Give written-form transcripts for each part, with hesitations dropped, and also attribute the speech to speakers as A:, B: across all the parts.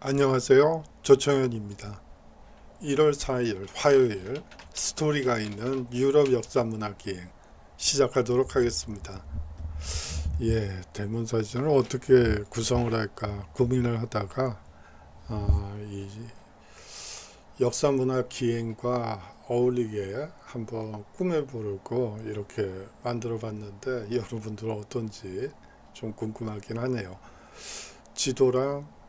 A: 안녕하세요. 조청현입니다. 1월 4일 화요일 스토리가 있는 유럽 역사 문화 기행 시작하도록 하겠습니다. 대문사진을 어떻게 구성을 할까 고민을 하다가 이 역사 문화 기행과 어울리게 한번 꾸며보려고 이렇게 만들어 봤는데 여러분들은 어떤지 좀 궁금하긴 하네요. 지도랑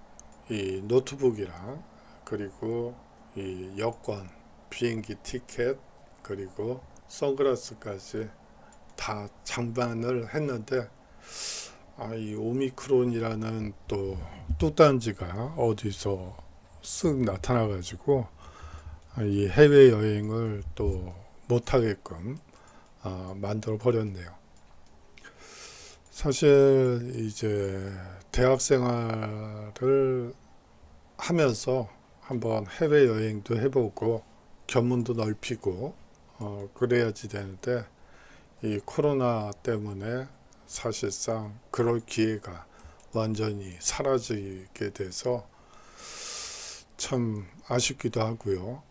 A: 이 노트북이랑 그리고 이 여권, 비행기 티켓 그리고 선글라스까지 다 장만을 했는데 이 오미크론이라는 또 뚜딴지가 어디서 쓱 나타나 가지고 이 해외 여행을 또 못하게끔 만들어 버렸네요. 사실 이제 대학 생활을 하면서 한번 해외여행도 해보고 견문도 넓히고 그래야지 되는데 이 코로나 때문에 사실상 그럴 기회가 완전히 사라지게 돼서 참 아쉽기도 하고요.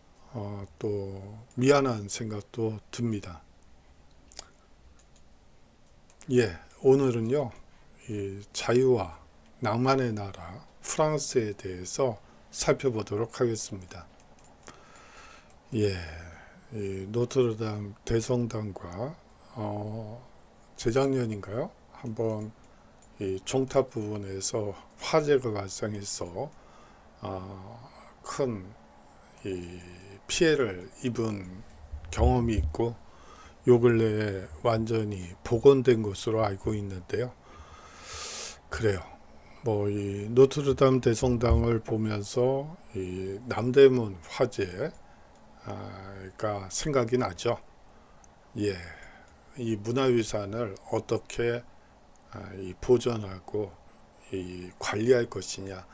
A: 또 미안한 생각도 듭니다. 오늘은요, 이 자유와 낭만의 나라 프랑스에 대해서 살펴보도록 하겠습니다. 이 노트르담 대성당과 재작년인가요? 한번 이 종탑 부분에서 화재가 발생해서 큰 이 피해를 입은 경험이 있고 요 근래에 완전히 복원된 것으로 알고 있는데요. 그래요. 뭐 이 노트르담 대성당을 보면서 이 남대문 화재가 생각이 나죠. 이 문화유산을 어떻게 이 보존하고 이 관리할 것이냐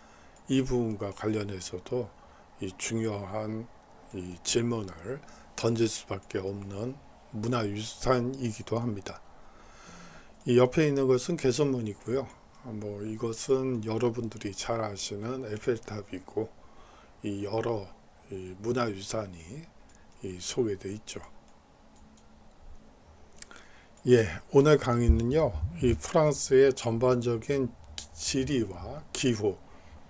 A: 이 부분과 관련해서도 이 중요한 이 질문을 던질 수밖에 없는 문화유산이기도 합니다. 이 옆에 있는 것은 개선문이고요. 뭐 이것은 여러분들이 잘 아시는 에펠탑이고 이 여러 이 문화유산이 이 소개되어 있죠. 오늘 강의는요, 이 프랑스의 전반적인 지리와 기후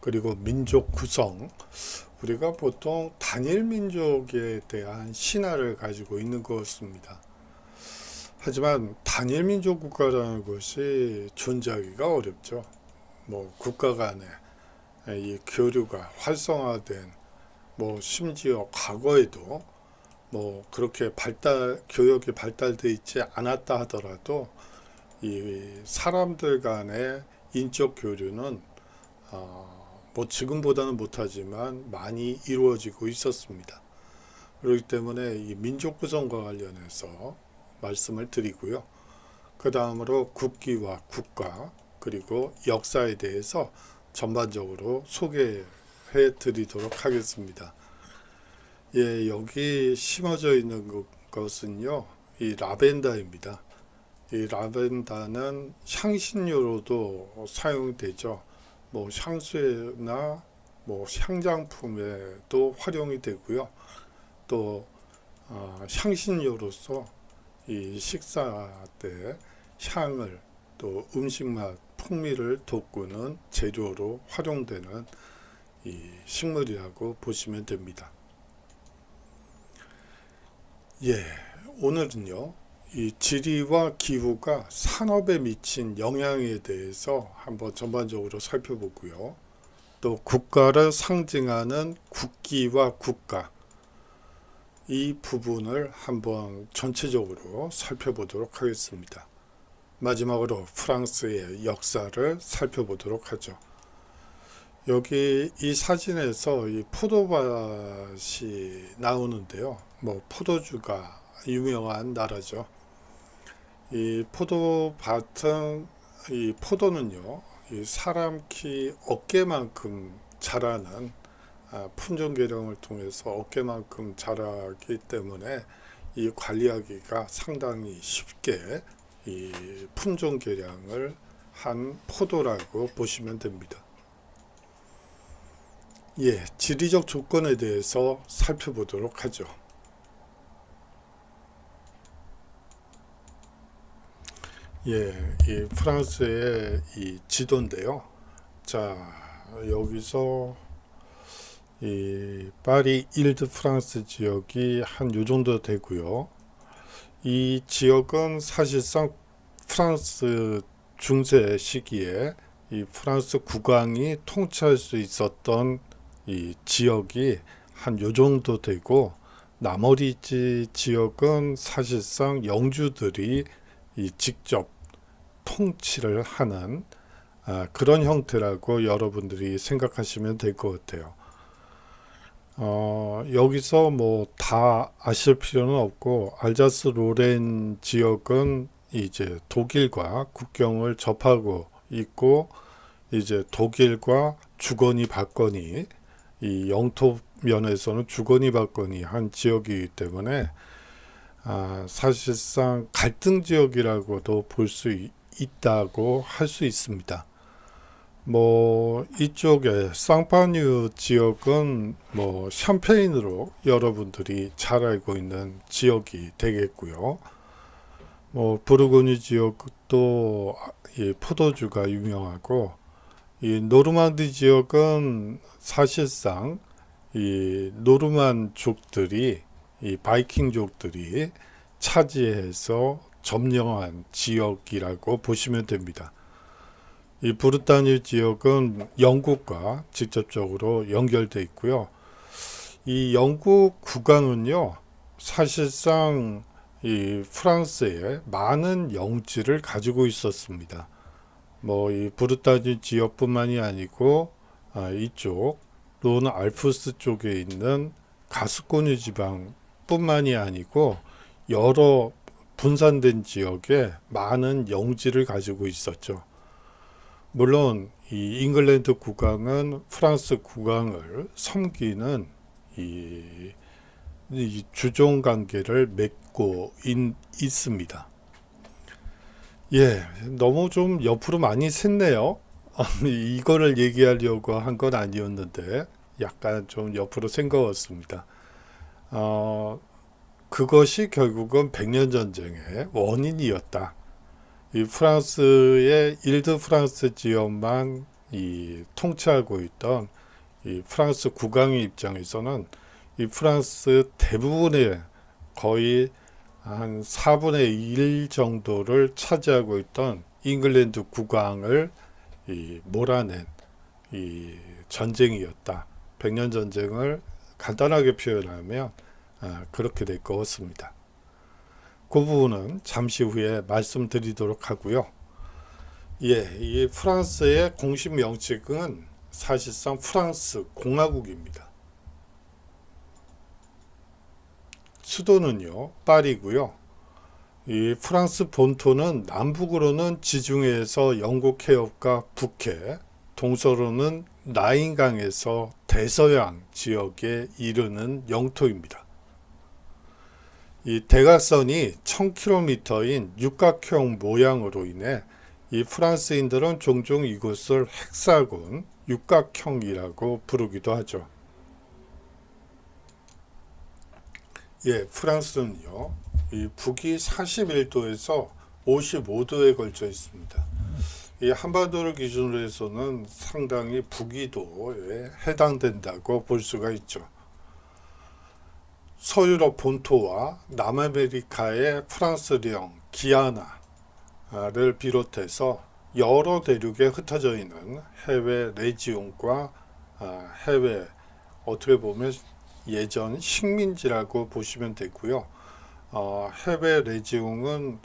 A: 그리고 민족 구성, 우리가 보통 단일 민족에 대한 신화를 가지고 있는 것 같습니다. 하지만 단일 민족 국가라는 것이 존재하기가 어렵죠. 뭐 국가 간의 이 교류가 활성화된 뭐 심지어 과거에도 뭐 그렇게 교역이 발달되어 있지 않았다 하더라도 이 사람들 간의 인적 교류는 뭐 지금보다는 못하지만 많이 이루어지고 있었습니다. 그렇기 때문에 이 민족 구성과 관련해서 말씀을 드리고요. 그 다음으로 국기와 국가 그리고 역사에 대해서 전반적으로 소개해 드리도록 하겠습니다. 여기 심어져 있는 것은요, 이 라벤더입니다. 이 라벤더는 향신료로도 사용되죠. 뭐 향수나 뭐 향장품에도 활용이 되고요. 또 향신료로서 이 식사 때 향을 또 음식 맛 풍미를 돋구는 재료로 활용되는 이 식물이라고 보시면 됩니다. 오늘은요, 이 지리와 기후가 산업에 미친 영향에 대해서 한번 전반적으로 살펴보고요. 또 국가를 상징하는 국기와 국가, 이 부분을 한번 전체적으로 살펴보도록 하겠습니다. 마지막으로 프랑스의 역사를 살펴보도록 하죠. 여기 이 사진에서 이 포도밭이 나오는데요. 뭐 포도주가 유명한 나라죠. 이 포도밭은 이 포도는요, 이 사람 키 어깨만큼 자라는 품종 개량을 통해서 어깨만큼 자라기 때문에 이 관리하기가 상당히 쉽게 이 품종 개량을 한 포도라고 보시면 됩니다. 지리적 조건에 대해서 살펴보도록 하죠. 이 프랑스의 이 지도인데요. 자, 여기서 이 파리 일드 프랑스 지역이 한 요 정도 되고요. 이 지역은 사실상 프랑스 중세 시기에 이 프랑스 국왕이 통치할 수 있었던 이 지역이 한 요 정도 되고, 나머지 지역은 사실상 영주들이 이 직접 통치를 하는 그런 형태라고 여러분들이 생각하시면 될 것 같아요. 여기서 뭐 다 아실 필요는 없고, 알자스 로렌 지역은 이제 독일과 국경을 접하고 있고, 이제 독일과 주거니 받거니, 이 영토 면에서는 주거니 받거니 한 지역이기 때문에 사실상 갈등 지역이라고도 볼 수 있다고 할 수 있습니다. 뭐 이쪽에 쌍파뉴 지역은 뭐 샴페인으로 여러분들이 잘 알고 있는 지역이 되겠고요. 뭐 부르고뉴 지역도 이 포도주가 유명하고, 이 노르망디 지역은 사실상 이 노르만족들이, 이 바이킹족들이 차지해서 점령한 지역이라고 보시면 됩니다. 이 브르타뉴 지역은 영국과 직접적으로 연결되어 있고요. 이 영국 국왕은요, 사실상 이 프랑스에 많은 영지를 가지고 있었습니다. 뭐 이 브르타뉴 지역뿐만이 아니고 이쪽 론 알프스 쪽에 있는 가스코뉴 지방뿐만이 아니고 여러 분산된 지역에 많은 영지를 가지고 있었죠. 물론 이 잉글랜드 국왕은 프랑스 국왕을 섬기는 이 주종 관계를 맺고 있습니다. 너무 좀 옆으로 많이 샜네요. 이거를 얘기하려고 한 건 아니었는데 약간 좀 옆으로 샌 것 같습니다. 그것이 결국은 백년 전쟁의 원인이었다. 이 프랑스의 일드 프랑스 지역만 이 통치하고 있던 이 프랑스 국왕의 입장에서는 이 프랑스 대부분의 거의 한 4분의 1 정도를 차지하고 있던 잉글랜드 국왕을 몰아낸 이 전쟁이었다. 백년 전쟁을 간단하게 표현하면 그렇게 될 것 같습니다. 그 부분은 잠시 후에 말씀드리도록 하고요. 이 프랑스의 공식 명칭은 사실상 프랑스 공화국입니다. 수도는요, 파리고요. 이 프랑스 본토는 남북으로는 지중해에서 영국 해협과 북해, 동서로는 라인강에서 대서양 지역에 이르는 영토입니다. 이 대각선이 1000km인 육각형 모양으로 인해 이 프랑스인들은 종종 이곳을 헥사곤, 육각형이라고 부르기도 하죠. 프랑스는요, 이 북위 41도에서 55도에 걸쳐 있습니다. 이 한반도를 기준으로 해서는 상당히 북위도에 해당된다고 볼 수가 있죠. 서유럽 본토와 남아메리카의 프랑스령 기아나를 비롯해서 여러 대륙에 흩어져 있는 해외 레지온과 해외, 어떻게 보면 예전 식민지라고 보시면 되고요. 해외 레지옹은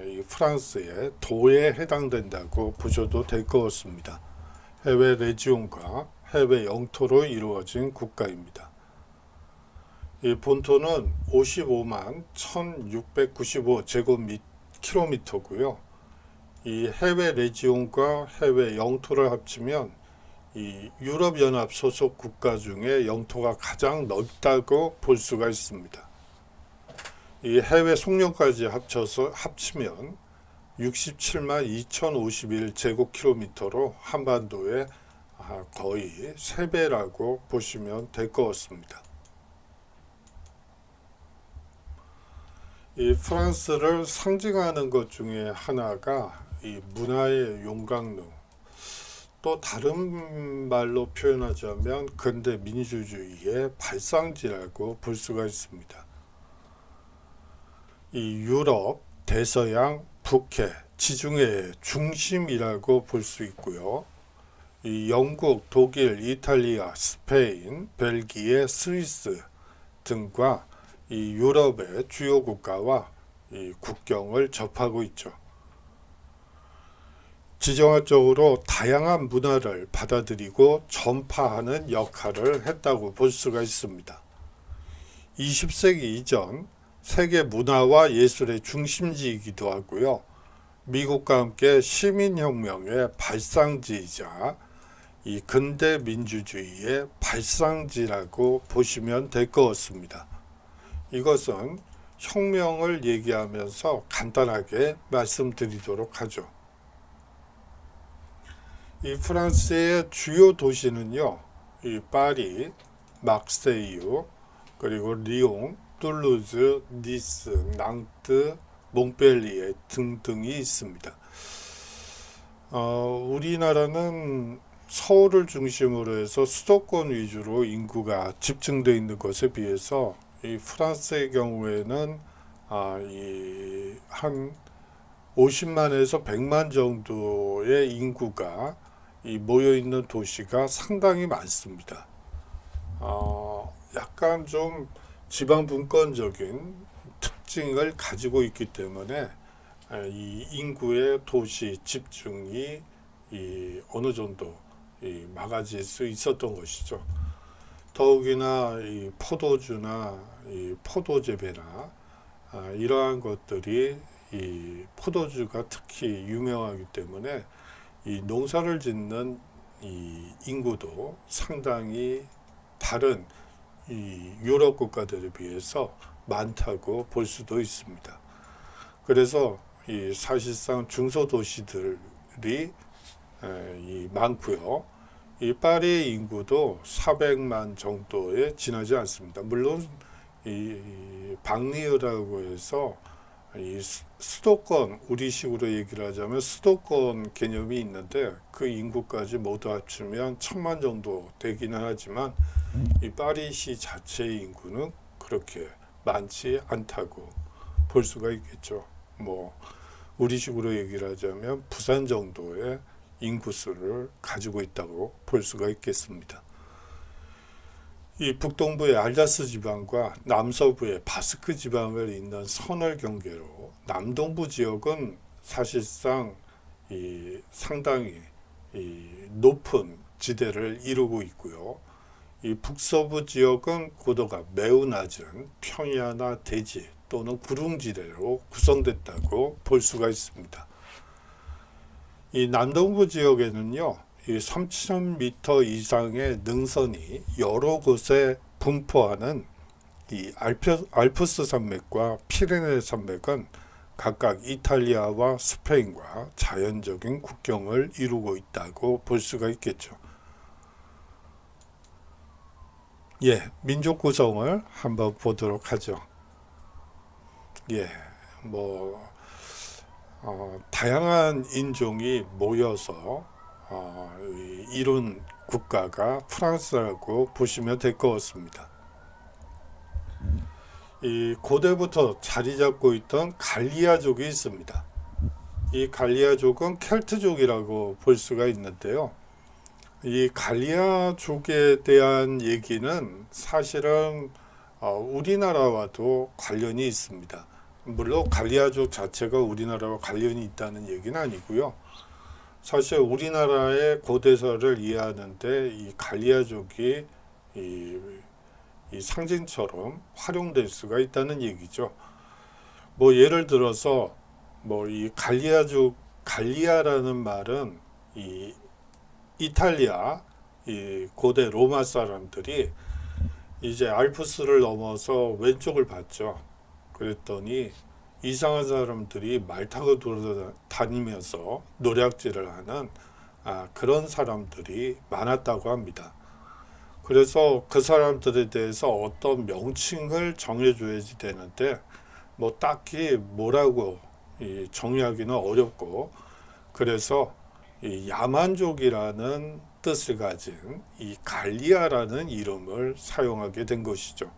A: 이 프랑스의 도에 해당된다고 보셔도 될 것 같습니다. 해외 레지옹과 해외 영토로 이루어진 국가입니다. 이 본토는 55만 1695 제곱킬로미터고요. 이 해외 레지온과 해외 영토를 합치면 이 유럽연합 소속 국가 중에 영토가 가장 넓다고 볼 수가 있습니다. 이 해외 속령까지 합치면 67만 2051 제곱킬로미터로 한반도의 거의 3배라고 보시면 될 것 같습니다. 이 프랑스를 상징하는 것 중에 하나가 이 문화의 용광로, 또 다른 말로 표현하자면 근대 민주주의의 발상지라고 볼 수가 있습니다. 이 유럽, 대서양, 북해, 지중해의 중심이라고 볼 수 있고요. 이 영국, 독일, 이탈리아, 스페인, 벨기에, 스위스 등과 이 유럽의 주요 국가와 이 국경을 접하고 있죠. 지정학적으로 다양한 문화를 받아들이고 전파하는 역할을 했다고 볼 수가 있습니다. 20세기 이전 세계 문화와 예술의 중심지이기도 하고요. 미국과 함께 시민혁명의 발상지이자 이 근대 민주주의의 발상지라고 보시면 될 것 같습니다. 이것은 혁명을 얘기하면서 간단하게 말씀드리도록 하죠. 이 프랑스의 주요 도시는요, 이 파리, 막세유, 그리고 리옹, 툴루즈, 니스, 낭트, 몽펠리에 등등이 있습니다. 우리나라는 서울을 중심으로 해서 수도권 위주로 인구가 집중되어 있는 것에 비해서 이 프랑스의 경우에는 한 50만에서 100만 정도의 인구가 모여 있는 도시가 상당히 많습니다. 약간 좀 지방 분권적인 특징을 가지고 있기 때문에 이 인구의 도시 집중이 어느 정도 막아질 수 있었던 것이죠. 더욱이나 이 포도주나 이 포도재배나 이러한 것들이 이 포도주가 특히 유명하기 때문에 이 농사를 짓는 이 인구도 상당히 다른 이 유럽 국가들에 비해서 많다고 볼 수도 있습니다. 그래서 이 사실상 중소도시들이 많고요. 이 파리의 인구도 400만 정도에 지나지 않습니다. 물론 이 방리흐라고 해서 이 수도권, 우리식으로 얘기를 하자면 수도권 개념이 있는데 그 인구까지 모두 합치면 1000만 정도 되기는 하지만 이 파리시 자체의 인구는 그렇게 많지 않다고 볼 수가 있겠죠. 뭐 우리식으로 얘기를 하자면 부산 정도의 인구수를 가지고 있다고 볼 수가 있겠습니다. 이 북동부의 알자스 지방과 남서부의 바스크 지방을 잇는 선을 경계로 남동부 지역은 사실상 상당히 높은 지대를 이루고 있고요. 이 북서부 지역은 고도가 매우 낮은 평야나 대지 또는 구릉지대로 구성됐다고 볼 수가 있습니다. 이 남동부 지역에는요, 이 3,000m 이상의 능선이 여러 곳에 분포하는 이 알프스 산맥과 피레네 산맥은 각각 이탈리아와 스페인과 자연적인 국경을 이루고 있다고 볼 수가 있겠죠. 민족 구성을 한번 보도록 하죠. 다양한 인종이 모여서 이룬 국가가 프랑스라고 보시면 될 것 같습니다. 이 고대부터 자리 잡고 있던 갈리아족이 있습니다. 이 갈리아족은 켈트족이라고 볼 수가 있는데요. 이 갈리아족에 대한 얘기는 사실은 우리나라와도 관련이 있습니다. 물론 갈리아족 자체가 우리나라와 관련이 있다는 얘기는 아니고요. 사실 우리나라의 고대사를 이해하는데 이 갈리아족이 이 상징처럼 활용될 수가 있다는 얘기죠. 뭐 예를 들어서 이 갈리아족, 갈리아라는 말은 이 이탈리아 이 고대 로마 사람들이 이제 알프스를 넘어서 왼쪽을 봤죠. 그랬더니 이상한 사람들이 말 타고 돌아다니면서 노략질을 하는 그런 사람들이 많았다고 합니다. 그래서 그 사람들에 대해서 어떤 명칭을 정해줘야지 되는데 뭐 딱히 뭐라고 정의하기는 어렵고, 그래서 이 야만족이라는 뜻을 가진 이 갈리아라는 이름을 사용하게 된 것이죠.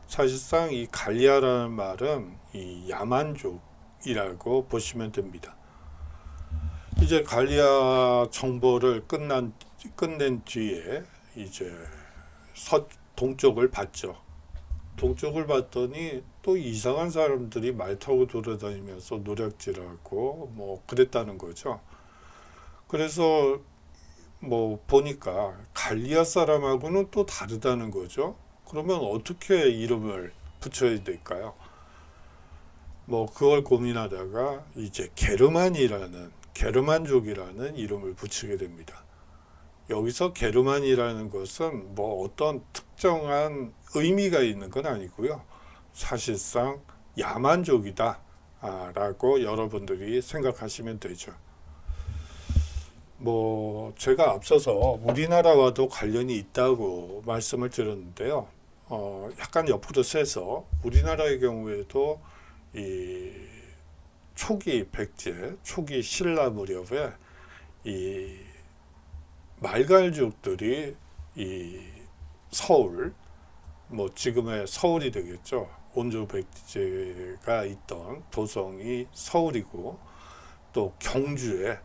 A: 사실상 이 갈리아라는 말은 이 야만족이라고 보시면 됩니다. 이제 갈리아 정보를 끝낸 뒤에 이제 동쪽을 봤죠. 동쪽을 봤더니 또 이상한 사람들이 말 타고 돌아다니면서 노략질하고 뭐 그랬다는 거죠. 그래서 뭐 보니까 갈리아 사람하고는 또 다르다는 거죠. 그러면 어떻게 이름을 붙여야 될까요? 뭐 그걸 고민하다가 이제 게르만족이라는 이름을 붙이게 됩니다. 여기서 게르만이라는 것은 뭐 어떤 특정한 의미가 있는 건 아니고요. 사실상 야만족이다 라고 여러분들이 생각하시면 되죠. 뭐 제가 앞서서 우리나라와도 관련이 있다고 말씀을 드렸는데요. 약간 옆으로 세서 우리나라의 경우에도 이 초기 백제, 초기 신라 무렵에 이 말갈족들이 이 서울, 뭐 지금의 서울이 되겠죠. 온조 백제가 있던 도성이 서울이고, 또 경주에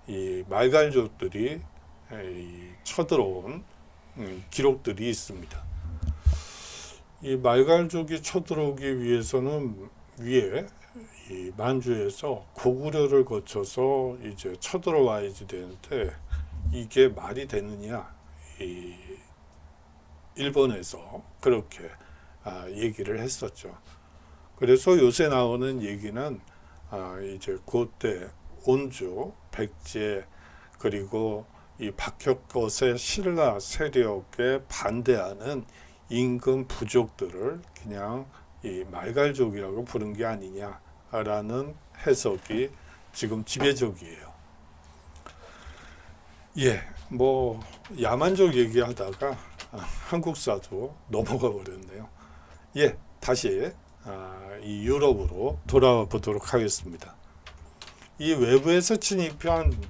A: 이 말갈족들이 쳐들어온 기록들이 있습니다. 이 말갈족이 쳐들어오기 위해서는 위에 이 만주에서 고구려를 거쳐서 이제 쳐들어와야지 되는데, 이게 말이 되느냐, 이 일본에서 그렇게 얘기를 했었죠. 그래서 요새 나오는 얘기는 이제 그때 온조, 백제, 그리고 이 박혁거세 신라 세력에 반대하는 임금 부족들을 그냥 이 말갈족이라고 부른 게 아니냐라는 해석이 지금 지배적이에요. 예, 뭐 야만족 얘기하다가 한국사도 넘어가 버렸네요. 예, 다시 이 유럽으로 돌아와 보도록 하겠습니다. 이 외부에서 침입한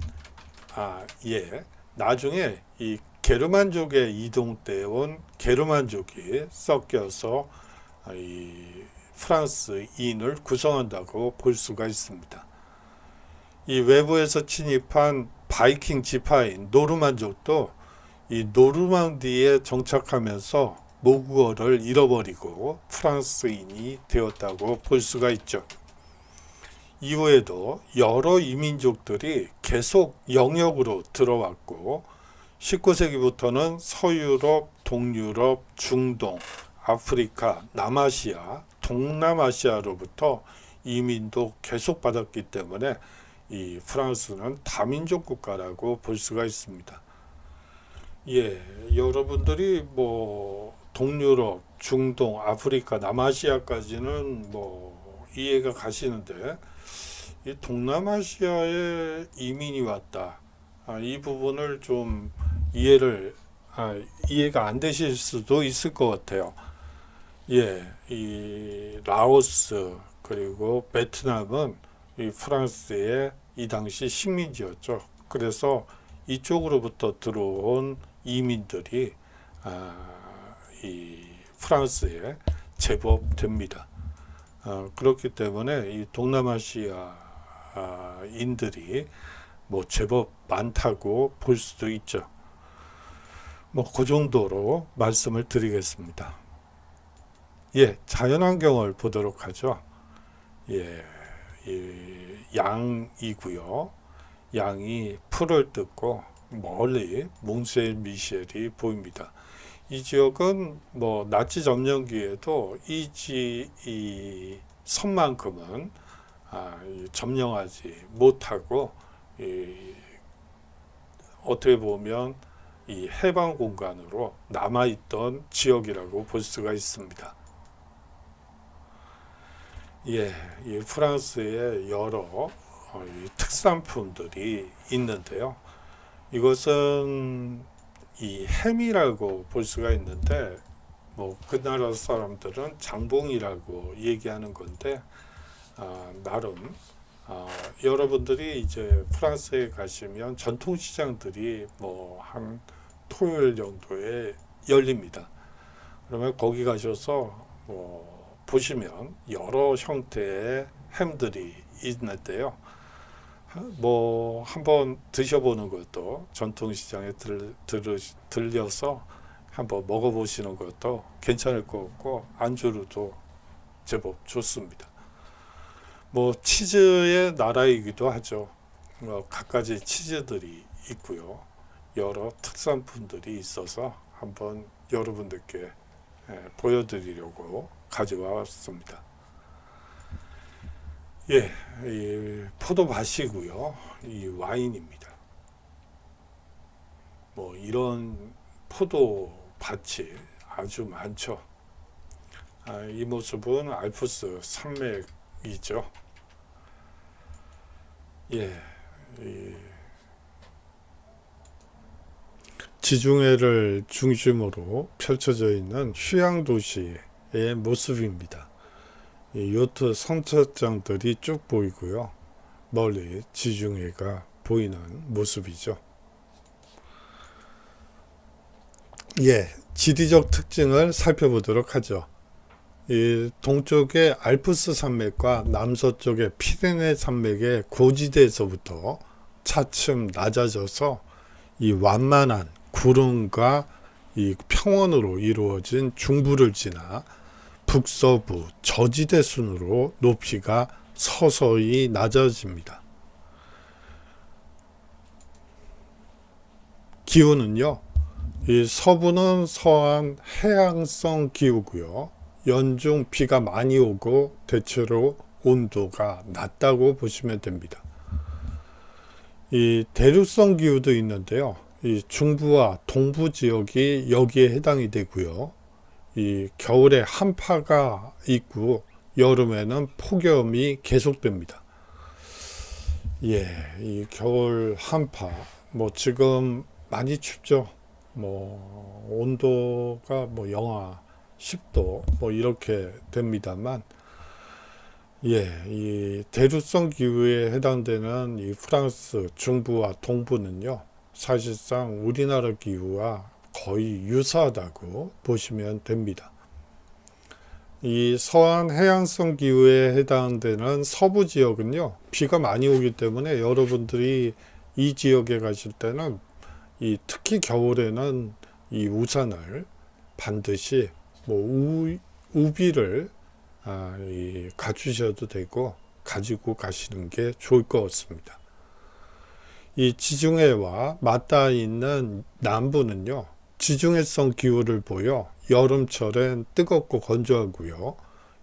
A: 나중에 이 게르만족의 이동 때 온 게르만족이 섞여서 이 프랑스인을 구성한다고 볼 수가 있습니다. 이 외부에서 침입한 바이킹 지파인 노르만족도 이 노르망디에 정착하면서 모국어를 잃어버리고 프랑스인이 되었다고 볼 수가 있죠. 이후에도 여러 이민족들이 계속 영역으로 들어왔고, 19세기부터는 서유럽, 동유럽, 중동, 아프리카, 남아시아, 동남아시아로부터 이민도 계속 받았기 때문에 이 프랑스는 다민족 국가라고 볼 수가 있습니다. 예, 여러분들이 뭐 동유럽, 중동, 아프리카, 남아시아까지는 뭐 이해가 가시는데, 이 동남아시아에 이민이 왔다, 이 부분을 좀 이해가 안 되실 수도 있을 것 같아요. 예, 이 라오스 그리고 베트남은 이 프랑스의 이 당시 식민지였죠. 그래서 이쪽으로부터 들어온 이민들이 이 프랑스에 제법 됩니다. 그렇기 때문에 이 동남아시아인들이 뭐 제법 많다고 볼 수도 있죠. 뭐 그 정도로 말씀을 드리겠습니다. 예, 자연환경을 보도록 하죠. 예, 양이고요. 양이 풀을 뜯고 멀리 몽세미셸이 보입니다. 이 지역은 뭐 나치 점령기에도 이 섬만큼은 점령하지 못하고, 어떻게 보면 이 해방 공간으로 남아있던 지역이라고 볼 수가 있습니다. 예, 이 프랑스의 여러 특산품들이 있는데요. 이것은 이 햄이라고 볼 수가 있는데 뭐 그 나라 사람들은 장봉이라고 얘기하는 건데 나름 여러분들이 이제 프랑스에 가시면 전통시장들이 뭐 한 토요일 정도에 열립니다. 그러면 거기 가셔서 뭐 보시면 여러 형태의 햄들이 있는데요. 뭐 한번 드셔보는 것도 전통시장에 들려서 한번 먹어보시는 것도 괜찮을 것 같고 안주로도 제법 좋습니다. 뭐 치즈의 나라이기도 하죠. 갖가지 치즈들이 있고요. 여러 특산품들이 있어서 한번 여러분들께 보여드리려고 가져왔습니다. 예, 이 포도밭이고요. 이 와인입니다. 뭐 이런 포도밭이 아주 많죠. 이 모습은 알프스 산맥이죠. 예, 이 지중해를 중심으로 펼쳐져 있는 휴양 도시의 모습입니다. 요트 선착장들이 쭉 보이고요. 멀리 지중해가 보이는 모습이죠. 예, 지리적 특징을 살펴보도록 하죠. 이 동쪽의 알프스 산맥과 남서쪽의 피레네 산맥의 고지대에서부터 차츰 낮아져서 이 완만한 구름과 이 평원으로 이루어진 중부를 지나 북서부 저지대 순으로 높이가 서서히 낮아집니다. 기후는요, 이 서부는 서한 해양성 기후고요. 연중 비가 많이 오고 대체로 온도가 낮다고 보시면 됩니다. 이 대륙성 기후도 있는데요. 이 중부와 동부 지역이 여기에 해당이 되고요. 이 겨울에 한파가 있고 여름에는 폭염이 계속됩니다. 예, 이 겨울 한파 뭐 지금 많이 춥죠. 뭐 온도가 뭐 영하 10도 뭐 이렇게 됩니다만, 예, 이 대륙성 기후에 해당되는 이 프랑스 중부와 동부는요, 사실상 우리나라 기후와 거의 유사하다고 보시면 됩니다. 이 서한 해양성 기후에 해당되는 서부 지역은요, 비가 많이 오기 때문에 여러분들이 이 지역에 가실 때는 특히 겨울에는 이 우산을 반드시 뭐 우비를 갖추셔도 되고 가지고 가시는 게 좋을 것 같습니다. 이 지중해와 맞닿아 있는 남부는요, 지중해성 기후를 보여 여름철엔 뜨겁고 건조하고요,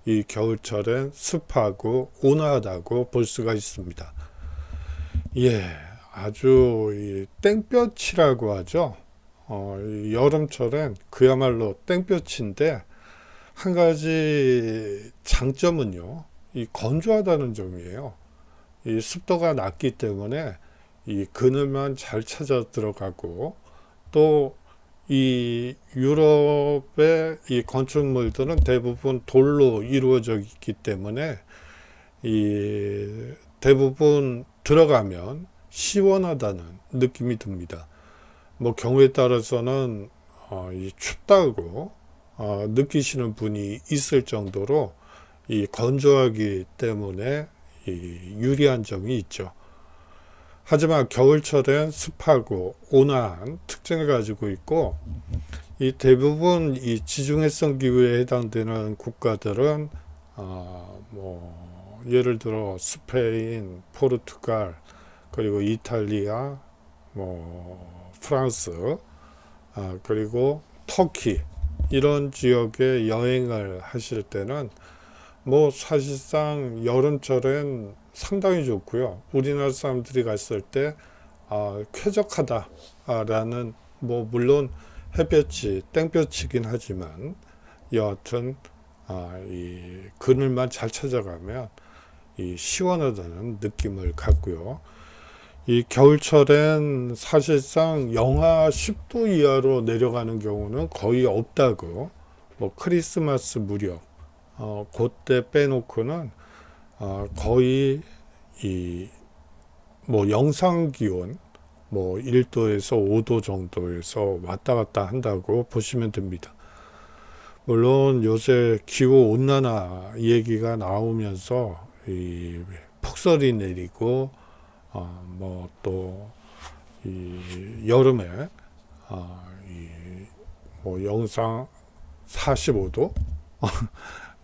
A: 이 겨울철엔 습하고 온화하다고 볼 수가 있습니다. 예, 아주 이 땡볕이라고 하죠. 여름철엔 그야말로 땡볕인데, 한 가지 장점은요, 이 건조하다는 점이에요. 이 습도가 낮기 때문에 이 그늘만 잘 찾아 들어가고, 또 이 유럽의 이 건축물들은 대부분 돌로 이루어져 있기 때문에 이 대부분 들어가면 시원하다는 느낌이 듭니다. 뭐 경우에 따라서는 이 춥다고 느끼시는 분이 있을 정도로 이 건조하기 때문에 이 유리한 점이 있죠. 하지만 겨울철엔 습하고 온화한 특징을 가지고 있고, 이 대부분 이 지중해성 기후에 해당되는 국가들은 뭐 예를 들어 스페인, 포르투갈, 그리고 이탈리아, 뭐 프랑스, 그리고 터키, 이런 지역에 여행을 하실 때는 뭐 사실상 여름철엔 상당히 좋고요. 우리나라 사람들이 갔을 때 쾌적하다라는, 뭐 물론 햇볕이 땡볕이긴 하지만 여하튼 이 그늘만 잘 찾아가면 이 시원하다는 느낌을 갖고요. 이 겨울철엔 사실상 영하 10도 이하로 내려가는 경우는 거의 없다고, 뭐 크리스마스 무렵 그때 빼놓고는 거의 이 뭐 영상 기온 뭐 1도에서 5도 정도에서 왔다 갔다 한다고 보시면 됩니다. 물론 요새 기후 온난화 얘기가 나오면서 이 폭설이 내리고 뭐 또 이 여름에 뭐 영상 45도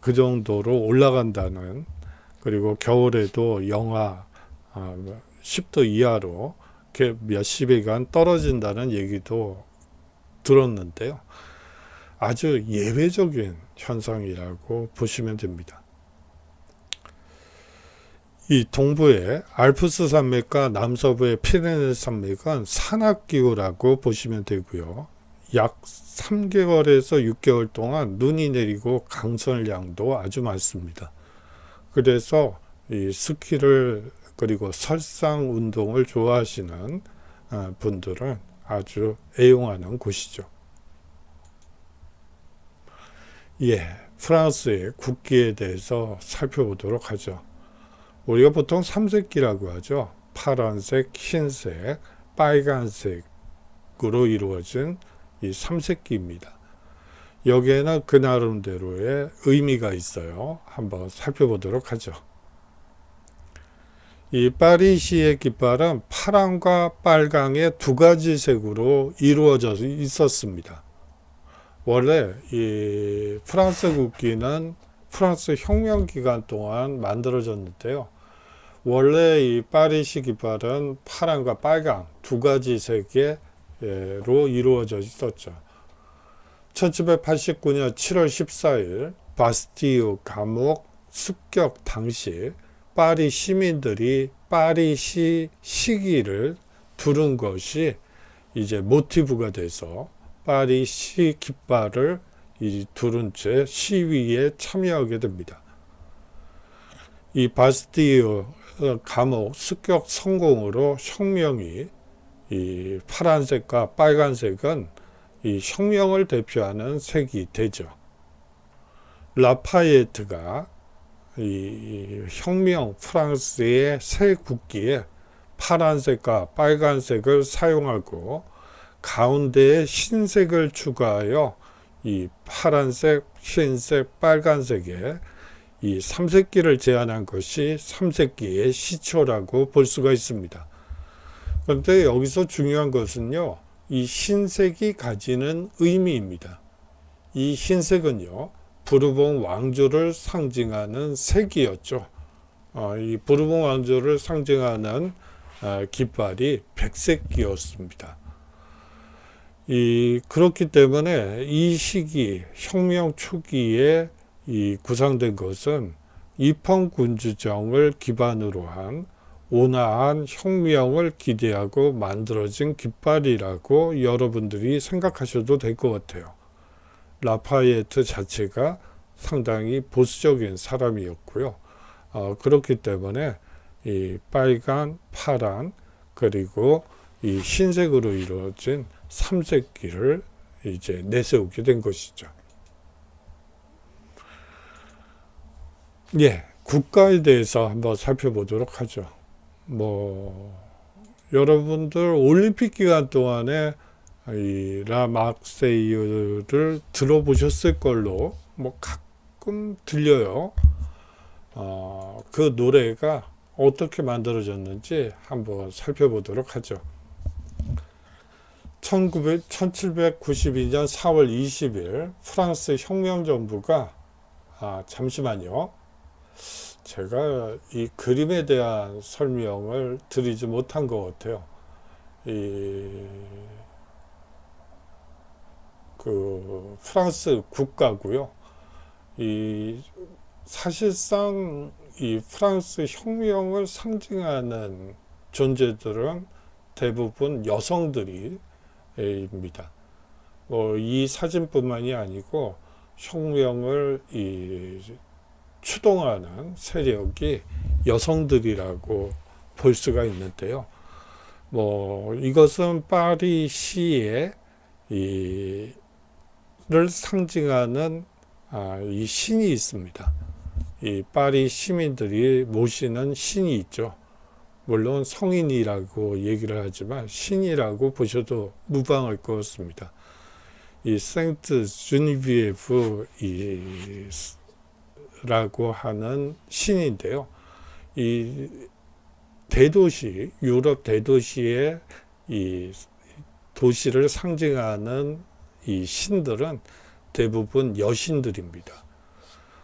A: 그 정도로 올라간다는, 그리고 겨울에도 영하 10도 이하로 이렇게 몇십여간 떨어진다는 얘기도 들었는데요. 아주 예외적인 현상이라고 보시면 됩니다. 이 동부의 알프스 산맥과 남서부의 피레네 산맥은 산악기후라고 보시면 되고요. 약 3개월에서 6개월 동안 눈이 내리고 강설량도 아주 많습니다. 그래서 이 스키를 그리고 설상 운동을 좋아하시는 분들은 아주 애용하는 곳이죠. 프랑스의 국기에 대해서 살펴보도록 하죠. 우리가 보통 삼색기라고 하죠. 파란색, 흰색, 빨간색으로 이루어진 이 삼색기입니다. 여기에는 그 나름대로의 의미가 있어요. 한번 살펴보도록 하죠. 이 파리시의 깃발은 파랑과 빨강의 두 가지 색으로 이루어져 있었습니다. 원래 이 프랑스 국기는 프랑스 혁명 기간 동안 만들어졌는데요. 원래 이 파리시 깃발은 파랑과 빨강 두 가지 색으로 이루어져 있었죠. 1789년 7월 14일 바스티유 감옥 습격 당시 파리 시민들이 파리시 시기를 두른 것이 이제 모티브가 돼서 파리시 깃발을 두른 채 시위에 참여하게 됩니다. 이 바스티유 감옥 습격 성공으로 혁명이 이 파란색과 빨간색은 이 혁명을 대표하는 색이 되죠. 라파예트가 이 혁명 프랑스의 새 국기에 파란색과 빨간색을 사용하고 가운데에 흰색을 추가하여 이 파란색, 흰색, 빨간색에 이 삼색기를 제안한 것이 삼색기의 시초라고 볼 수가 있습니다. 그런데 여기서 중요한 것은요, 이 흰색이 가지는 의미입니다. 이 흰색은요, 부르봉 왕조를 상징하는 색이었죠. 이 부르봉 왕조를 상징하는 깃발이 백색기였습니다. 그렇기 때문에 이 시기 혁명 초기에 구상된 것은 입헌군주정을 기반으로 한 온화한 혁명을 기대하고 만들어진 깃발이라고 여러분들이 생각하셔도 될 것 같아요. 라파예트 자체가 상당히 보수적인 사람이었고요. 그렇기 때문에 이 빨간, 파란, 그리고 이 흰색으로 이루어진 삼색기를 이제 내세우게 된 것이죠. 국가에 대해서 한번 살펴보도록 하죠. 여러분들 올림픽 기간 동안에 이 라막세이유를 들어보셨을 걸로 가끔 들려요. 그 노래가 어떻게 만들어졌는지 한번 살펴보도록 하죠. 1792년 4월 20일 프랑스 혁명정부가 잠시만요. 제가 이 그림에 대한 설명을 드리지 못한 것 같아요. 그 프랑스 국가고요. 사실상 이 프랑스 혁명을 상징하는 존재들은 대부분 여성들입니다. 이 사진뿐만이 아니고 혁명을 추동하는 세력이 여성들이라고 볼 수가 있는데요. 이것은 파리시의 를 상징하는 이 신이 있습니다. 이 파리 시민들이 모시는 신이 있죠. 물론 성인이라고 얘기를 하지만 신이라고 보셔도 무방할 것 같습니다. 이 생트 주니비에프 라고 하는 신인데요. 이 대도시, 유럽 대도시의 이 도시를 상징하는 이 신들은 대부분 여신들입니다.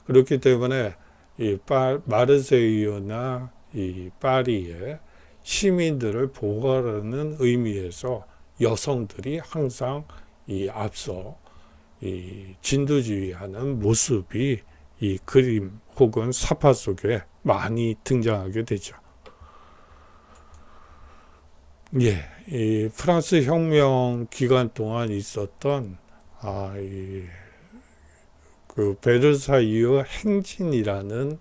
A: 그렇기 때문에 이 마르세유나 이 파리의 시민들을 보호하는 의미에서 여성들이 항상 이 앞서 이 진두지휘하는 모습이 이 그림 혹은 사파 속에 많이 등장하게 되죠. 이 프랑스 혁명 기간 동안 있었던 그 베르사유 행진이라는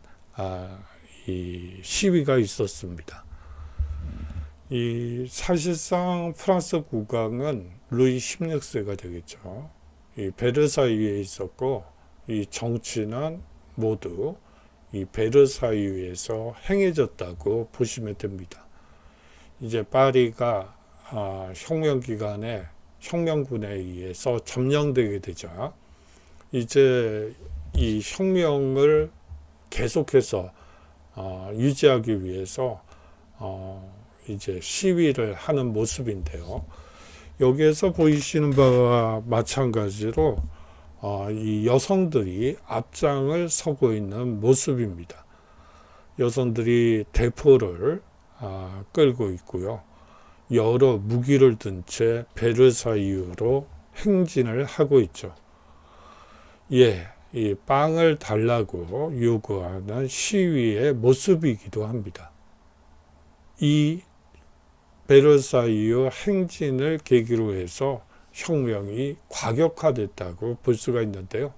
A: 이 시위가 있었습니다. 이 사실상 프랑스 국왕은 루이 16세가 되겠죠. 이 베르사유에 있었고 이 정치는 모두 이 베르사유에서 행해졌다고 보시면 됩니다. 이제 파리가 혁명 기간에 혁명군에 의해서 점령되게 되자 이제 이 혁명을 계속해서 유지하기 위해서 이제 시위를 하는 모습인데요. 여기에서 보이시는 바와 마찬가지로 이 여성들이 앞장을 서고 있는 모습입니다. 여성들이 대포를 끌고 있고요. 여러 무기를 든 채 베르사유로 행진을 하고 있죠. 이 빵을 달라고 요구하는 시위의 모습이기도 합니다. 이 베르사유 행진을 계기로 해서 혁명이 과격화됐다고 볼 수가 있는데요.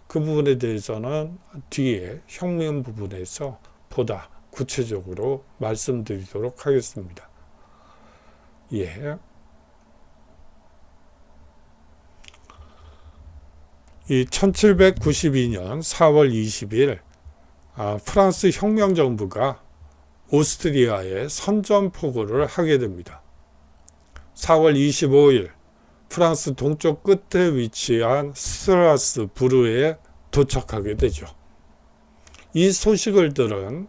A: 그 부분에 대해서는 뒤에 혁명 부분에서 보다 구체적으로 말씀드리도록 하겠습니다. 이 1792년 4월 20일 프랑스 혁명정부가 오스트리아에 선전포고를 하게 됩니다. 4월 25일 프랑스 동쪽 끝에 위치한 스트라스부르에 도착하게 되죠. 이 소식을 들은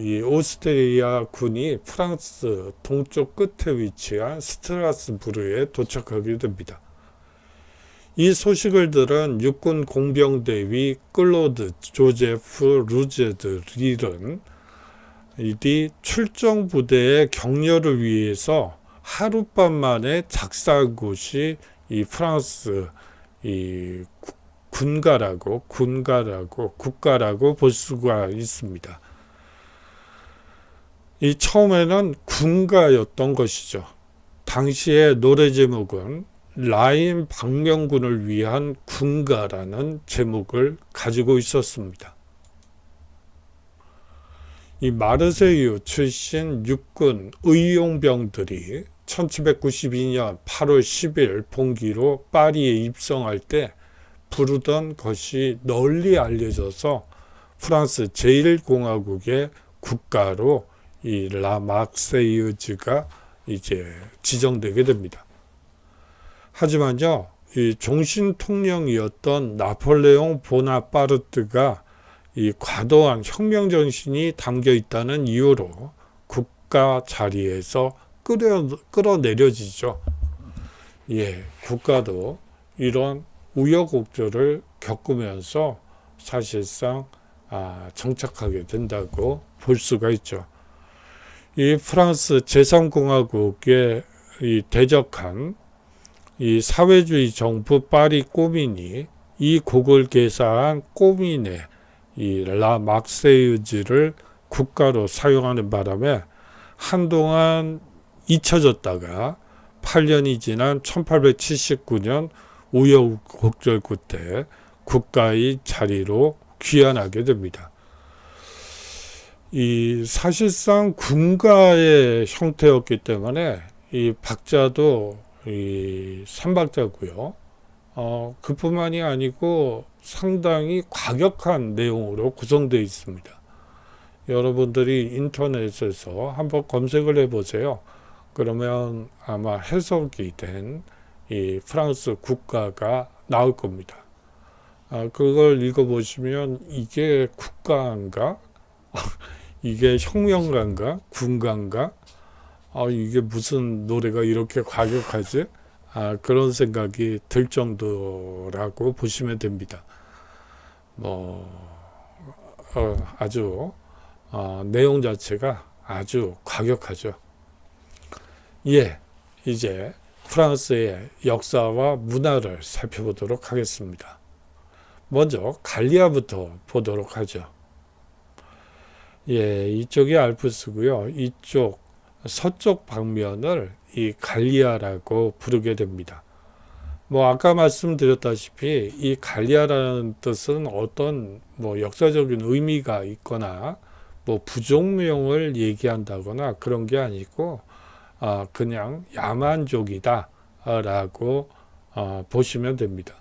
A: 이 오스트리아 군이 프랑스 동쪽 끝에 위치한 스트라스부르에 도착하게 됩니다. 이 소식을 들은 육군 공병대위 클로드 조제프 루제드 릴은 이 출정 부대의 격려를 위해서 하룻밤 만에 작사한 곳이 이 프랑스 이 국가라고 볼 수가 있습니다. 이 처음에는 군가였던 것이죠. 당시의 노래 제목은 라인 방명군을 위한 군가라는 제목을 가지고 있었습니다. 이 마르세유 출신 육군 의용병들이 1792년 8월 10일 봉기로 파리에 입성할 때 부르던 것이 널리 알려져서 프랑스 제1공화국의 국가로 이 라막세유즈가 이제 지정되게 됩니다. 하지만요, 이 종신통령이었던 나폴레옹 보나파르트가 이 과도한 혁명 정신이 담겨 있다는 이유로 국가 자리에서 끌어내려지죠. 국가도 이런 우여곡절을 겪으면서 사실상 정착하게 된다고 볼 수가 있죠. 이 프랑스 제3공화국에 이 대적한 이 사회주의 정부 파리 꼬민이 이 곡을 개사한 꼬민의 이 라막세유즈를 국가로 사용하는 바람에 한동안 잊혀졌다가 8년이 지난 1879년 우여곡절 끝에 국가의 자리로 귀환하게 됩니다. 이 사실상 군가의 형태였기 때문에 이 박자도 이 삼박자고요. 그뿐만이 아니고 상당히 과격한 내용으로 구성되어 있습니다. 여러분들이 인터넷에서 한번 검색을 해보세요. 그러면 아마 해석이 된 이 프랑스 국가가 나올 겁니다. 그걸 읽어보시면 이게 국가인가? 이게 혁명가인가? 군가인가? 이게 무슨 노래가 이렇게 과격하지? 그런 생각이 들 정도라고 보시면 됩니다. 아주 내용 자체가 아주 과격하죠. 예, 이제 프랑스의 역사와 문화를 살펴보도록 하겠습니다. 먼저 갈리아부터 보도록 하죠. 예, 이쪽이 알프스고요. 이쪽 서쪽 방면을 이 갈리아라고 부르게 됩니다. 아까 말씀드렸다시피 이 갈리아라는 뜻은 어떤 역사적인 의미가 있거나 부족명을 얘기한다거나 그런 게 아니고 그냥 야만족이다 라고 보시면 됩니다.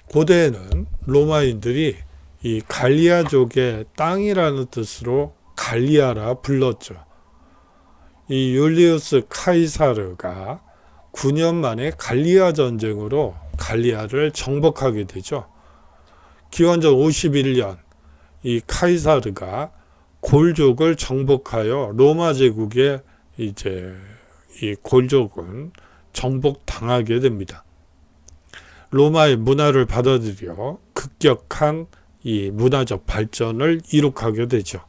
A: 고대에는 로마인들이 이 갈리아족의 땅이라는 뜻으로 갈리아라 불렀죠. 이 율리우스 카이사르가 9년 만에 갈리아 전쟁으로 갈리아를 정복하게 되죠. 기원전 51년 이 카이사르가 골족을 정복하여 로마 제국에 이제 이 골족은 정복당하게 됩니다. 로마의 문화를 받아들여 급격한 이 문화적 발전을 이룩하게 되죠.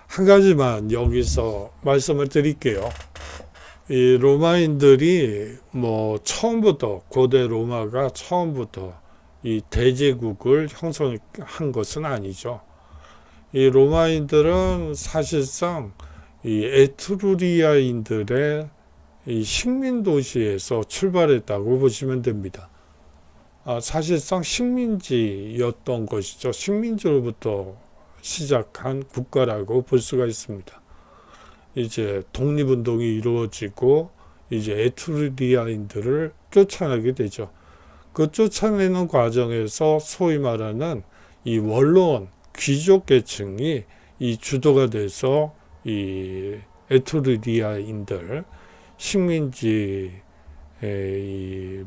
A: 한 가지만 여기서 말씀을 드릴게요. 이 로마인들이 처음부터 고대 로마가 처음부터 이 대제국을 형성한 것은 아니죠. 이 로마인들은 사실상 이 에트루리아인들의 이 식민 도시에서 출발했다고 보시면 됩니다. 사실상 식민지였던 것이죠. 식민지로부터 시작한 국가라고 볼 수가 있습니다. 이제 독립운동이 이루어지고 이제 에트루리아인들을 쫓아내게 되죠. 그 쫓아내는 과정에서 소위 말하는 이 원로원 귀족 계층이 이 주도가 돼서 이 에트루리아인들 식민지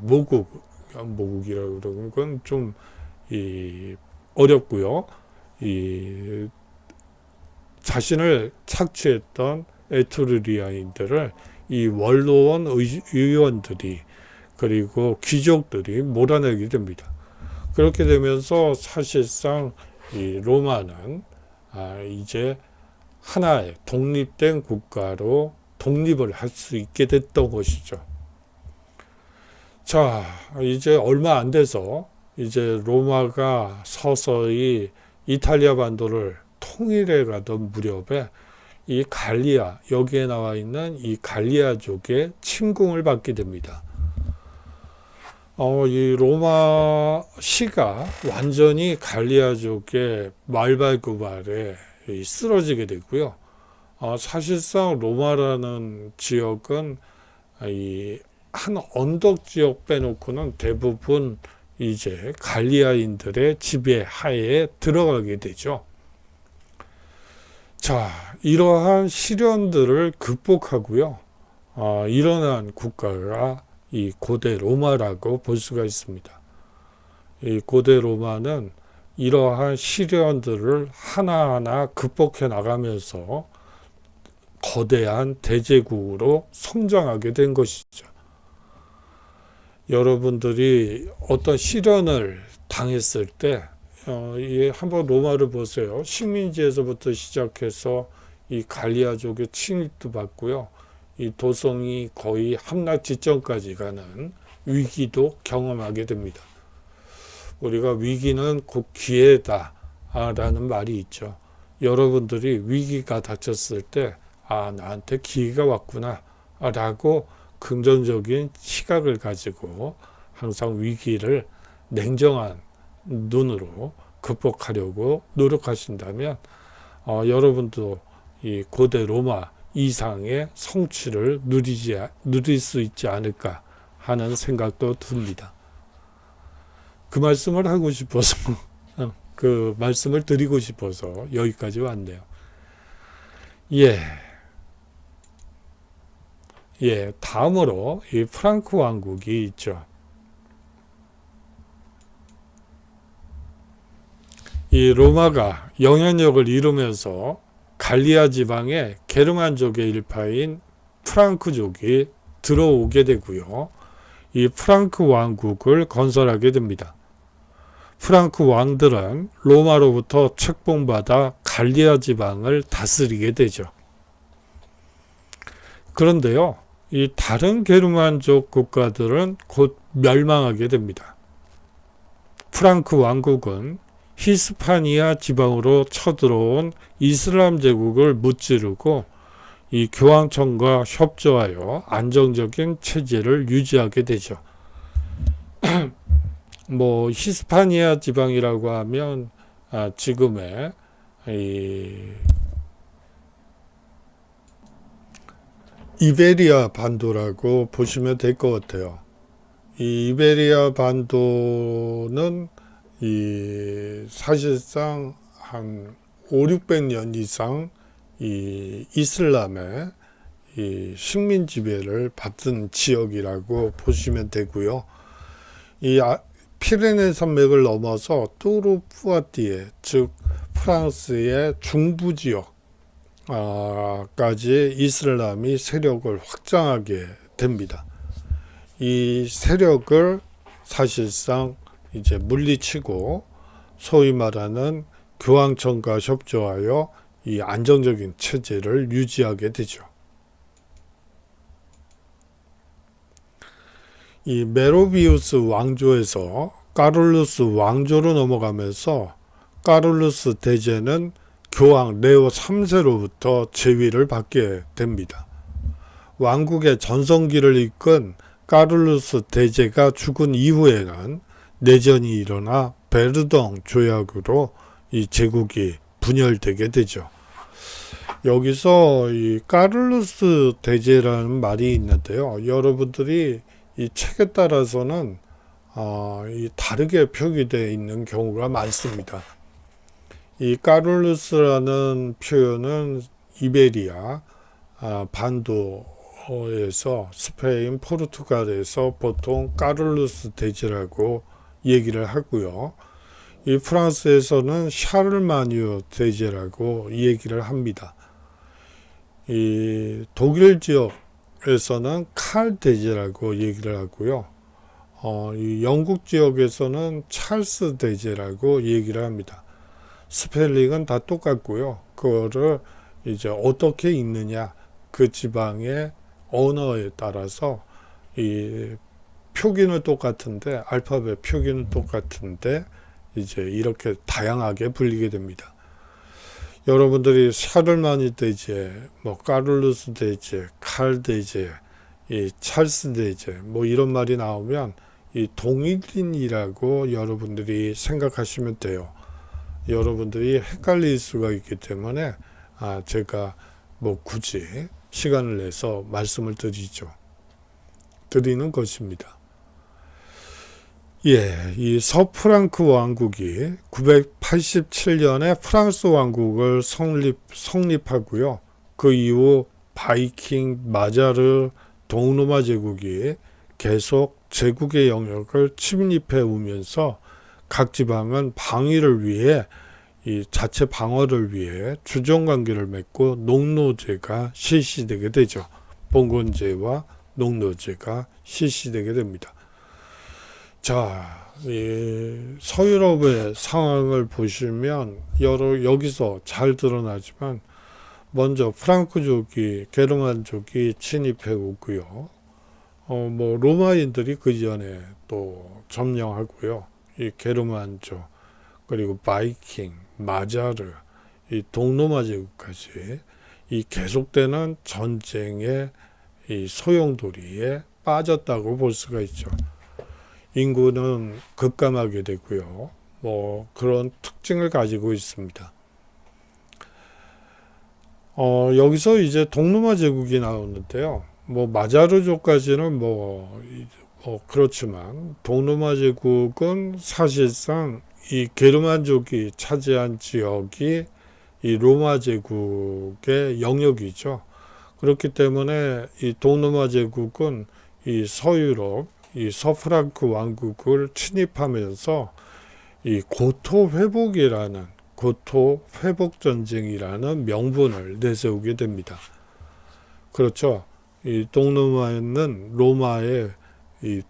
A: 모국이라고 그러는 건 좀 어렵고요. 이 자신을 착취했던 에트루리아인들을 이 원로원 의원들이 그리고 귀족들이 몰아내게 됩니다. 그렇게 되면서 사실상 이 로마는 이제 하나의 독립된 국가로 독립을 할 수 있게 됐던 것이죠. 자, 이제 얼마 안 돼서 이제 로마가 서서히 이탈리아 반도를 통일해 가던 무렵에 이 갈리아, 여기에 나와 있는 이 갈리아족의 침공을 받게 됩니다. 이 로마 시가 완전히 갈리아족의 말발굽발에 쓰러지게 되고요. 사실상 로마라는 지역은 이 한 언덕 지역 빼놓고는 대부분 이제 갈리아인들의 지배 하에 들어가게 되죠. 자, 이러한 시련들을 극복하고요. 일어난 국가가 이 고대 로마라고 볼 수가 있습니다. 이 고대 로마는 이러한 시련들을 하나하나 극복해 나가면서 거대한 대제국으로 성장하게 된 것이죠. 여러분들이 어떤 시련을 당했을 때 한번 로마를 보세요. 식민지에서부터 시작해서 이 갈리아족의 침입도 받고요. 이 도성이 거의 함락 직전까지 가는 위기도 경험하게 됩니다. 우리가 위기는 곧 기회다 라는 말이 있죠. 여러분들이 위기가 닥쳤을 때 나한테 기회가 왔구나 라고 긍정적인 시각을 가지고 항상 위기를 냉정한 눈으로 극복하려고 노력하신다면 여러분도 이 고대 로마 이상의 성취를 누릴 수 있지 않을까 하는 생각도 듭니다. 그 말씀을 하고 싶어서 그 말씀을 드리고 싶어서 여기까지 왔네요. 다음으로 이 프랑크 왕국이 있죠. 이 로마가 영향력을 이루면서 갈리아 지방에 게르만족의 일파인 프랑크족이 들어오게 되고요. 이 프랑크 왕국을 건설하게 됩니다. 프랑크 왕들은 로마로부터 책봉받아 갈리아 지방을 다스리게 되죠. 그런데요, 이 다른 게르만족 국가들은 곧 멸망하게 됩니다. 프랑크 왕국은 히스파니아 지방으로 쳐들어온 이슬람 제국을 무찌르고 이 교황청과 협조하여 안정적인 체제를 유지하게 되죠. 히스파니아 지방이라고 하면 지금의 이베리아 반도라고 보시면 될 것 같아요. 이 이베리아 반도는 사실상 한 500~600년 이상 이 이슬람의 이 식민 지배를 받은 지역이라고 보시면 되고요. 이 피레네 산맥을 넘어서 뚜르푸아티에, 즉 프랑스의 중부 지역까지 이슬람이 세력을 확장하게 됩니다. 이 세력을 사실상 이제 물리치고 소위 말하는 교황청과 협조하여 이 안정적인 체제를 유지하게 되죠. 이 메로비우스 왕조에서 까를루스 왕조로 넘어가면서 까를루스 대제는 교황 레오 3세로부터 제위를 받게 됩니다. 왕국의 전성기를 이끈 까를루스 대제가 죽은 이후에는 내전이 일어나 베르덩 조약으로 이 제국이 분열되게 되죠. 여기서 이 까를루스 대제라는 말이 있는데요. 여러분들이 이 책에 따라서는 다르게 표기되어 있는 경우가 많습니다. 이 까를루스라는 표현은 이베리아 반도에서 스페인, 포르투갈에서 보통 까를루스 대제라고 얘기를 하고요. 이 프랑스에서는 샤를마뉴 대제라고 얘기를 합니다. 이 독일 지역에서는 칼 대제라고 얘기를 하고요. 이 영국 지역에서는 찰스 대제라고 얘기를 합니다. 스펠링은 다 똑같고요. 그거를 이제 어떻게 읽느냐, 그 지방의 언어에 따라서 이 표기는 똑같은데, 알파벳 표기는 똑같은데 이제 이렇게 다양하게 불리게 됩니다. 여러분들이 샤를마니 대제, 까를루스 대제, 칼 대제, 이 찰스 대제 이런 말이 나오면 이 동일인이라고 여러분들이 생각하시면 돼요. 여러분들이 헷갈릴 수가 있기 때문에 제가 굳이 시간을 내서 말씀을 드리는 것입니다. 이 서프랑크 왕국이 987년에 프랑스 왕국을 성립하고요. 그 이후 바이킹, 마자르, 동로마 제국이 계속 제국의 영역을 침입해 오면서 각 지방은 방위를 위해 이 자체 방어를 위해 주종관계를 맺고 농노제가 실시되게 되죠. 봉건제와 농노제가 실시되게 됩니다. 자, 이 서유럽의 상황을 보시면 여기서 잘 드러나지만 먼저 프랑크족이, 게르만족이 침입해 오고요. 로마인들이 그 전에 또 점령하고요. 이 게르만족, 그리고 바이킹, 마자르, 이 동로마 제국까지 이 계속되는 전쟁의 이 소용돌이에 빠졌다고 볼 수가 있죠. 인구는 급감하게 되고요. 뭐 그런 특징을 가지고 있습니다. 여기서 이제 동로마 제국이 나오는데요. 뭐 마자르족까지는 그렇지만 동로마 제국은 사실상 이 게르만족이 차지한 지역이 이 로마 제국의 영역이죠. 그렇기 때문에 이 동로마 제국은 이 서유럽, 이 서프랑크 왕국을 침입하면서 이 고토 회복 전쟁이라는 명분을 내세우게 됩니다. 그렇죠. 이 동로마는 로마의 이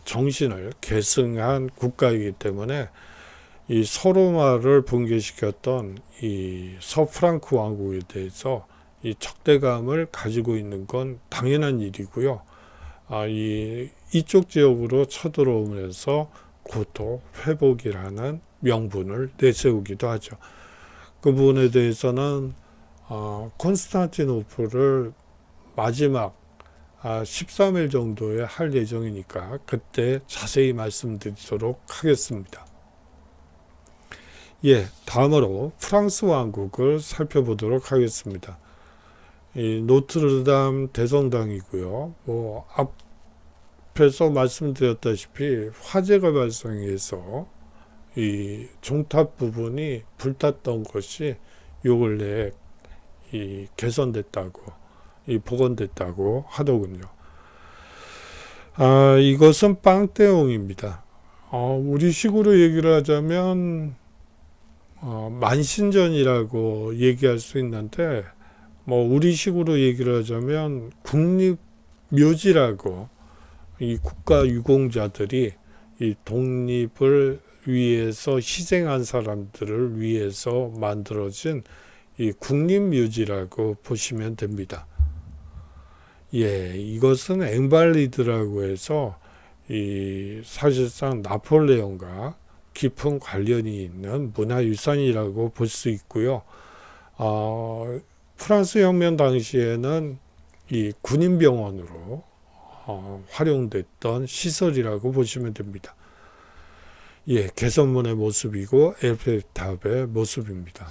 A: 정신을 계승한 국가이기 때문에 이 서로마를 붕괴시켰던 이 서프랑크 왕국에 대해서 이 적대감을 가지고 있는 건 당연한 일이고요. 이쪽 지역으로 쳐들어오면서 고토 회복이라는 명분을 내세우기도 하죠. 그 부분에 대해서는 콘스탄티노플을 마지막 13일 정도에 할 예정이니까 그때 자세히 말씀드리도록 하겠습니다. 예, 다음으로 프랑스 왕국을 살펴보도록 하겠습니다. 이 노트르담 대성당이고요. 뭐 앞에서 말씀드렸다시피 화재가 발생해서 이 종탑 부분이 불탔던 것이 요 근래에 이 개선됐다고, 이 복원됐다고 하더군요. 이것은 빵대용입니다. 우리 식으로 얘기를 하자면 만신전이라고 얘기할 수 있는데, 뭐 우리 식으로 얘기를 하자면 국립묘지라고, 이 국가 유공자들이 이 독립을 위해서 희생한 사람들을 위해서 만들어진 이 국립묘지라고 보시면 됩니다. 예, 이것은 앵발리드라고 해서 이 사실상 나폴레옹과 깊은 관련이 있는 문화유산이라고 볼 수 있고요. 프랑스 혁명 당시에는 이 군인병원으로 활용됐던 시설이라고 보시면 됩니다. 예, 개선문의 모습이고 에펠탑의 모습입니다.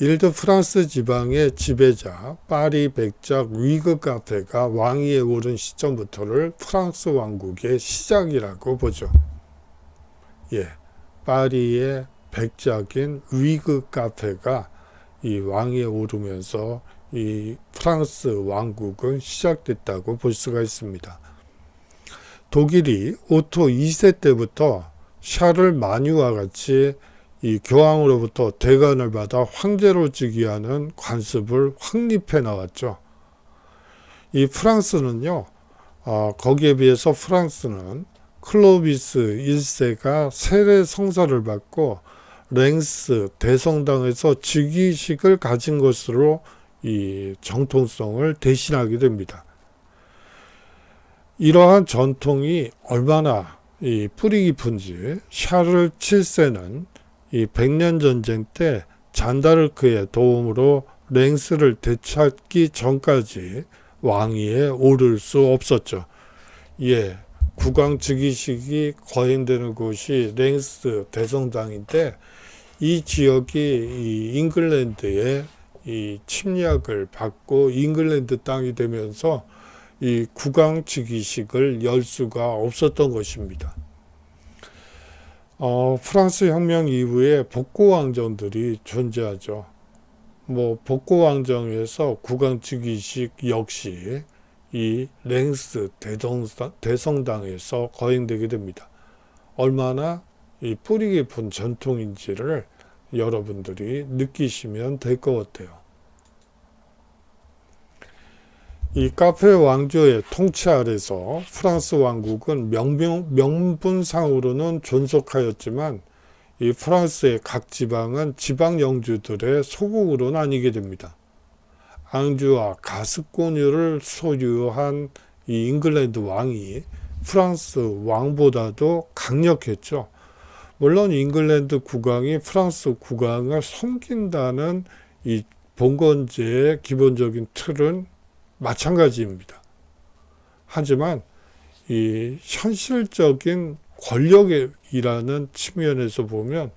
A: 일드 프랑스 지방의 지배자 파리 백작 위그 카페가 왕위에 오른 시점부터를 프랑스 왕국의 시작이라고 보죠. 예, 파리의 백작인 위그 카페가 이 왕위에 오르면서 이 프랑스 왕국은 시작됐다고 볼 수가 있습니다. 독일이 오토 2세 때부터 샤를 마뉴와 같이 이 교황으로부터 대관을 받아 황제로 즉위하는 관습을 확립해 나왔죠. 이 프랑스는요, 거기에 비해서 프랑스는 클로비스 1세가 세례 성사를 받고 랭스 대성당에서 즉위식을 가진 것으로 이 정통성을 대신하게 됩니다. 이러한 전통이 얼마나 이 뿌리 깊은지 샤를 7세는 이 100년 전쟁 때 잔다르크의 도움으로 랭스를 되찾기 전까지 왕위에 오를 수 없었죠. 예, 국왕 즉위식이 거행되는 곳이 랭스 대성당인데 이 지역이 이 잉글랜드의 이 침략을 받고 잉글랜드 땅이 되면서 이 국왕 즉위식을 열 수가 없었던 것입니다. 프랑스 혁명 이후에 복고 왕정들이 존재하죠. 뭐 복고 왕정에서 국왕 즉위식 역시 이 랭스 대성당에서 거행되게 됩니다. 얼마나 이 뿌리 깊은 전통인지를 여러분들이 느끼시면 될 것 같아요. 이 카페 왕조의 통치 아래서 프랑스 왕국은 명분상으로는 존속하였지만 이 프랑스의 각 지방은 지방 영주들의 소국으로 나뉘게 됩니다. 앙주와 가스코뉴를 소유한 이 잉글랜드 왕이 프랑스 왕보다도 강력했죠. 물론 잉글랜드 국왕이 프랑스 국왕을 섬긴다는 이 봉건제의 기본적인 틀은 마찬가지입니다. 하지만 이 현실적인 권력이라는 측면에서 보면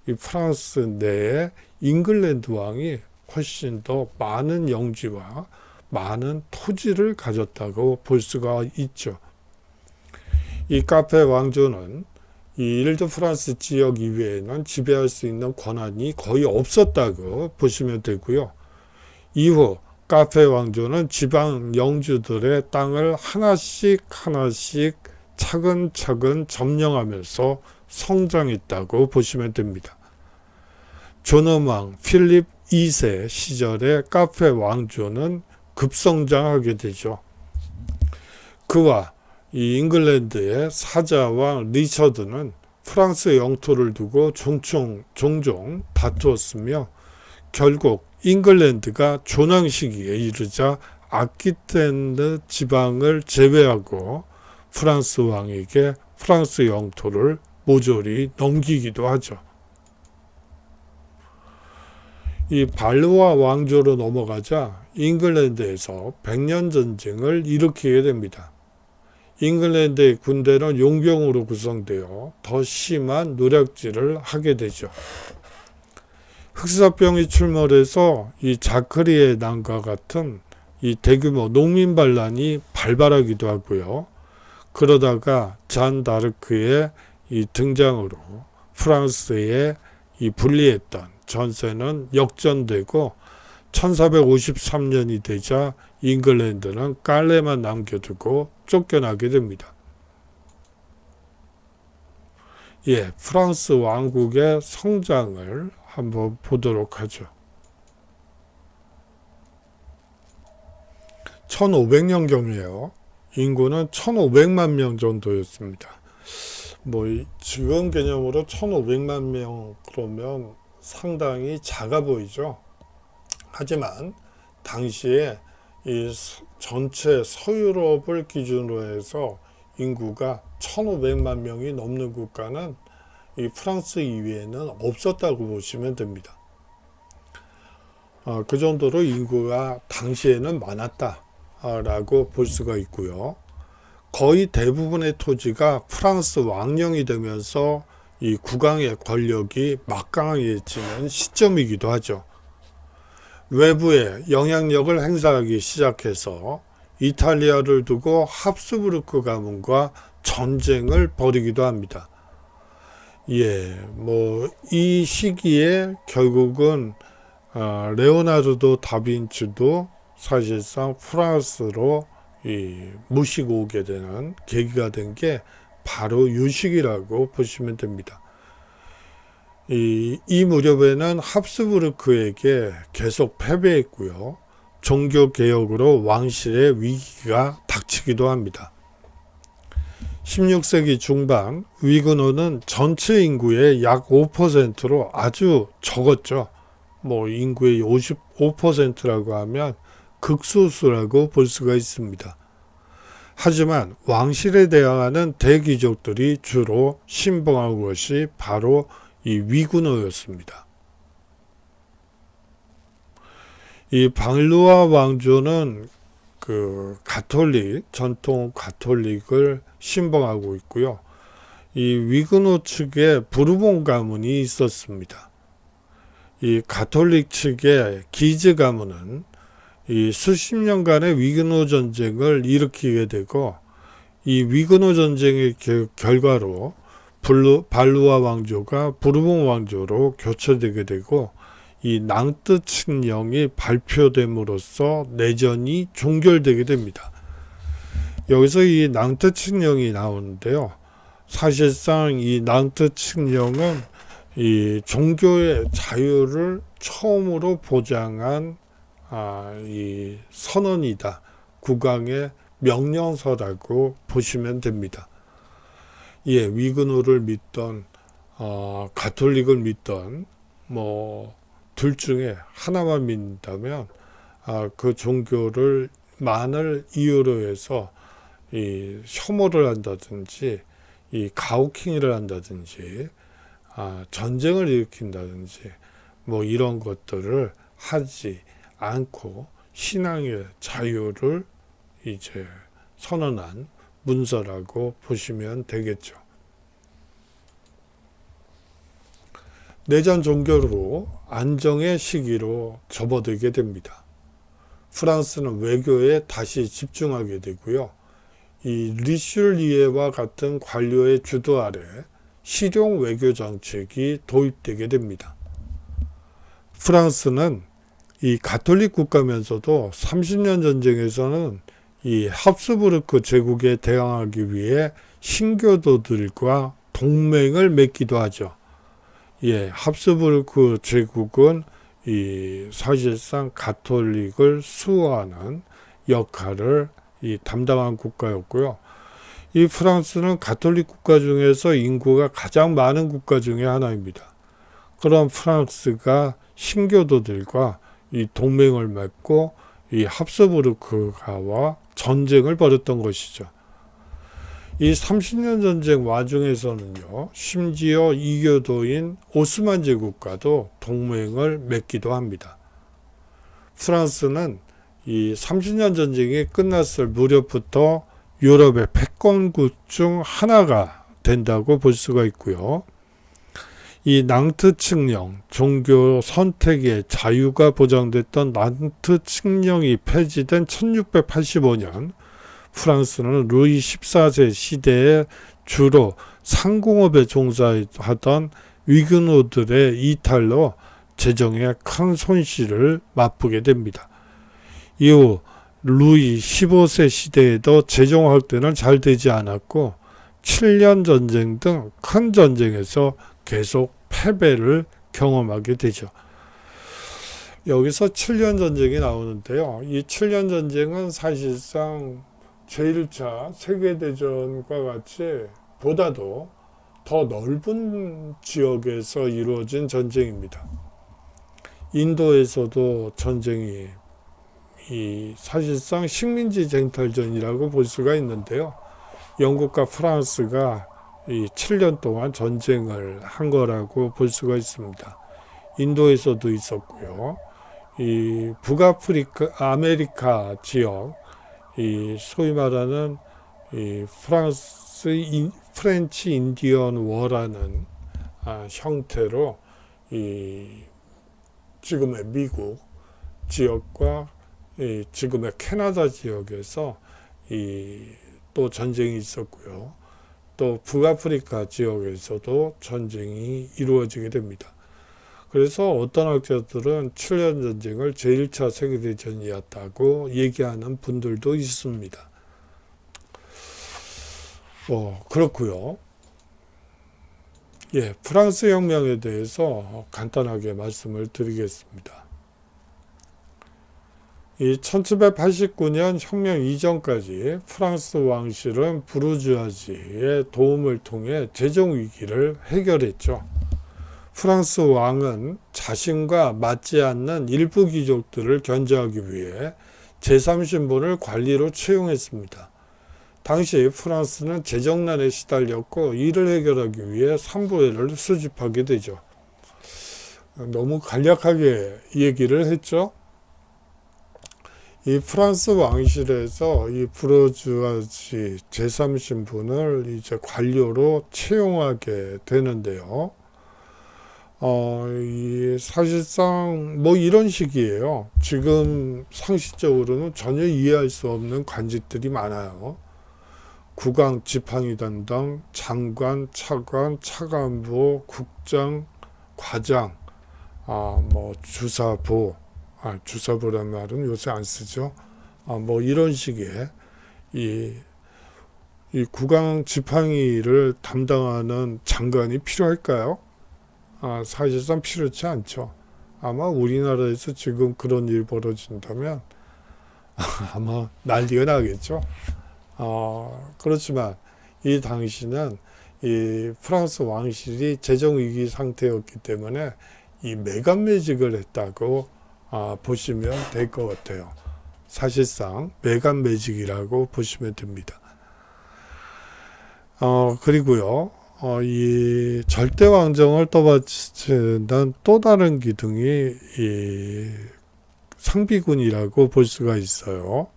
A: 이 프랑스 내에 잉글랜드 왕이 훨씬 더 많은 영지와 많은 토지를 가졌다고 볼 수가 있죠. 이 카페 왕조는 이 일드 프랑스 지역 이외에는 지배할 수 있는 권한이 거의 없었다고 보시면 되고요. 이후 카페 왕조는 지방 영주들의 땅을 하나씩 차근차근 점령하면서 성장했다고 보시면 됩니다. 존엄왕 필립 2세 시절에 카페 왕조는 급성장하게 되죠. 그와 이 잉글랜드의 사자왕 리처드는 프랑스 영토를 두고 종종 다투었으며 결국 잉글랜드가 조낭 시기에 이르자 아키텐드 지방을 제외하고 프랑스 왕에게 프랑스 영토를 모조리 넘기기도 하죠. 이 발루아 왕조로 넘어가자 잉글랜드에서 백년 전쟁을 일으키게 됩니다. 잉글랜드의 군대는 용병으로 구성되어 더 심한 노략질을 하게 되죠. 흑사병이 출몰해서 이 자크리의 난과 같은 이 대규모 농민 반란이 발발하기도 하고요. 그러다가 잔 다르크의 이 등장으로 프랑스의 이 불리했던 전세는 역전되고 1453년이 되자 잉글랜드는 깔레만 남겨두고 쫓겨나게 됩니다. 프랑스 왕국의 성장을 한번 보도록 하죠. 1500년경이에요. 인구는 1500만 명 정도였습니다. 지금 개념으로 1500만 명 그러면 상당히 작아 보이죠. 하지만 당시에 이 전체 서유럽을 기준으로 해서 인구가 1500만 명이 넘는 국가는 이 프랑스 이외에는 없었다고 보시면 됩니다. 그 정도로 인구가 당시에는 많았다라고 볼 수가 있고요. 거의 대부분의 토지가 프랑스 왕령이 되면서 이 국왕의 권력이 막강해지는 시점이기도 하죠. 외부에 영향력을 행사하기 시작해서 이탈리아를 두고 합스부르크 가문과 전쟁을 벌이기도 합니다. 이 시기에 결국은 레오나르도 다빈치도 사실상 프랑스로 모시고 오게 되는 계기가 된 게 바로 이 시기라고 보시면 됩니다. 이 무렵에는 합스부르크에게 계속 패배했고요. 종교개혁으로 왕실의 위기가 닥치기도 합니다. 16세기 중반 위그노는 전체 인구의 약 5%로 아주 적었죠. 인구의 55%라고 하면 극소수라고 볼 수가 있습니다. 하지만 왕실에 대항하는 대귀족들이 주로 신봉한 것이 바로 이 위그노였습니다. 이 방르아 왕조는 전통 가톨릭을 신봉하고 있고요. 이 위그노 측에 부르봉 가문이 있었습니다. 이 가톨릭 측의 기즈 가문은 이 수십 년간의 위그노 전쟁을 일으키게 되고 이 위그노 전쟁의 결과로 발루아 왕조가 부르봉 왕조로 교체되게 되고 이 낭뜨 칙령이 발표됨으로써 내전이 종결되게 됩니다. 여기서 이 낭뜨 칙령이 나오는데요. 사실상 이 낭뜨 칙령은 이 종교의 자유를 처음으로 보장한 이 선언이다. 국왕의 명령서라고 보시면 됩니다. 위그노를 믿던 가톨릭을 믿던 둘 중에 하나만 믿는다면 그 종교를 만을 이유로 해서 이 혐오를 한다든지 이 가혹행위를 한다든지 전쟁을 일으킨다든지 이런 것들을 하지 않고 신앙의 자유를 이제 선언한 문서라고 보시면 되겠죠. 내전 종결 후 안정의 시기로 접어들게 됩니다. 프랑스는 외교에 다시 집중하게 되고요. 이 리슐리에와 같은 관료의 주도 아래 실용 외교 정책이 도입되게 됩니다. 프랑스는 이 가톨릭 국가면서도 30년 전쟁에서는 이 합스부르크 제국에 대항하기 위해 신교도들과 동맹을 맺기도 하죠. 예, 합스부르크 제국은 이 사실상 가톨릭을 수호하는 역할을 담당한 국가였고요. 이 프랑스는 가톨릭 국가 중에서 인구가 가장 많은 국가 중에 하나입니다. 그런 프랑스가 신교도들과 이 동맹을 맺고 이 합스부르크가와 전쟁을 벌였던 것이죠. 이 30년 전쟁 와중에서는요, 심지어 이교도인 오스만 제국과도 동맹을 맺기도 합니다. 프랑스는 이 30년 전쟁이 끝났을 무렵부터 유럽의 패권국 중 하나가 된다고 볼 수가 있고요. 이 낭트 칙령, 종교 선택의 자유가 보장됐던 낭트 칙령이 폐지된 1685년, 프랑스는 루이 14세 시대에 주로 상공업에 종사하던 위그노들의 이탈로 재정에 큰 손실을 맛보게 됩니다. 이후 루이 15세 시대에도 재정 확대는 잘 되지 않았고 7년 전쟁 등 큰 전쟁에서 계속 패배를 경험하게 되죠. 여기서 7년 전쟁이 나오는데요. 이 7년 전쟁은 사실상 제1차 세계대전과 같이 보다도 더 넓은 지역에서 이루어진 전쟁입니다. 인도에서도 전쟁이 사실상 식민지 쟁탈전이라고 볼 수가 있는데요. 영국과 프랑스가 7년 동안 전쟁을 한 거라고 볼 수가 있습니다. 인도에서도 있었고요. 이 북아프리카, 아메리카 지역, 소위 말하는 프렌치 인디언 워라는 형태로 지금의 미국 지역과 지금의 캐나다 지역에서 또 전쟁이 있었고요. 또 북아프리카 지역에서도 전쟁이 이루어지게 됩니다. 그래서 어떤 학자들은 7년 전쟁을 제1차 세계대전이었다고 얘기하는 분들도 있습니다. 그렇고요. 예, 프랑스 혁명에 대해서 간단하게 말씀을 드리겠습니다. 이 1789년 혁명 이전까지 프랑스 왕실은 부르주아지의 도움을 통해 재정 위기를 해결했죠. 프랑스 왕은 자신과 맞지 않는 일부 귀족들을 견제하기 위해 제3신분을 관리로 채용했습니다. 당시 프랑스는 재정난에 시달렸고 이를 해결하기 위해 삼부회를 수집하게 되죠. 너무 간략하게 얘기를 했죠. 이 프랑스 왕실에서 이 부르주아지 제3신분을 이제 관료로 채용하게 되는데요. 사실상 이런 식이에요. 지금 상식적으로는 전혀 이해할 수 없는 관직들이 많아요. 국왕 지팡이 담당, 장관, 차관, 차관보, 국장, 과장, 주사보, 주사보란 말은 요새 안 쓰죠. 이런 식의 이 국왕 지팡이를 담당하는 장관이 필요할까요? 사실상 필요치 않죠. 아마 우리나라에서 지금 그런 일 벌어진다면 아마 난리가 나겠죠. 그렇지만 이 당시는 이 프랑스 왕실이 재정 위기 상태였기 때문에 이 매간매직을 했다고 보시면 될 것 같아요. 사실상 매간매직이라고 보시면 됩니다. 그리고요. 이 절대왕정을 떠받치는 또 다른 기둥이 이 상비군이라고 볼 수가 있어요.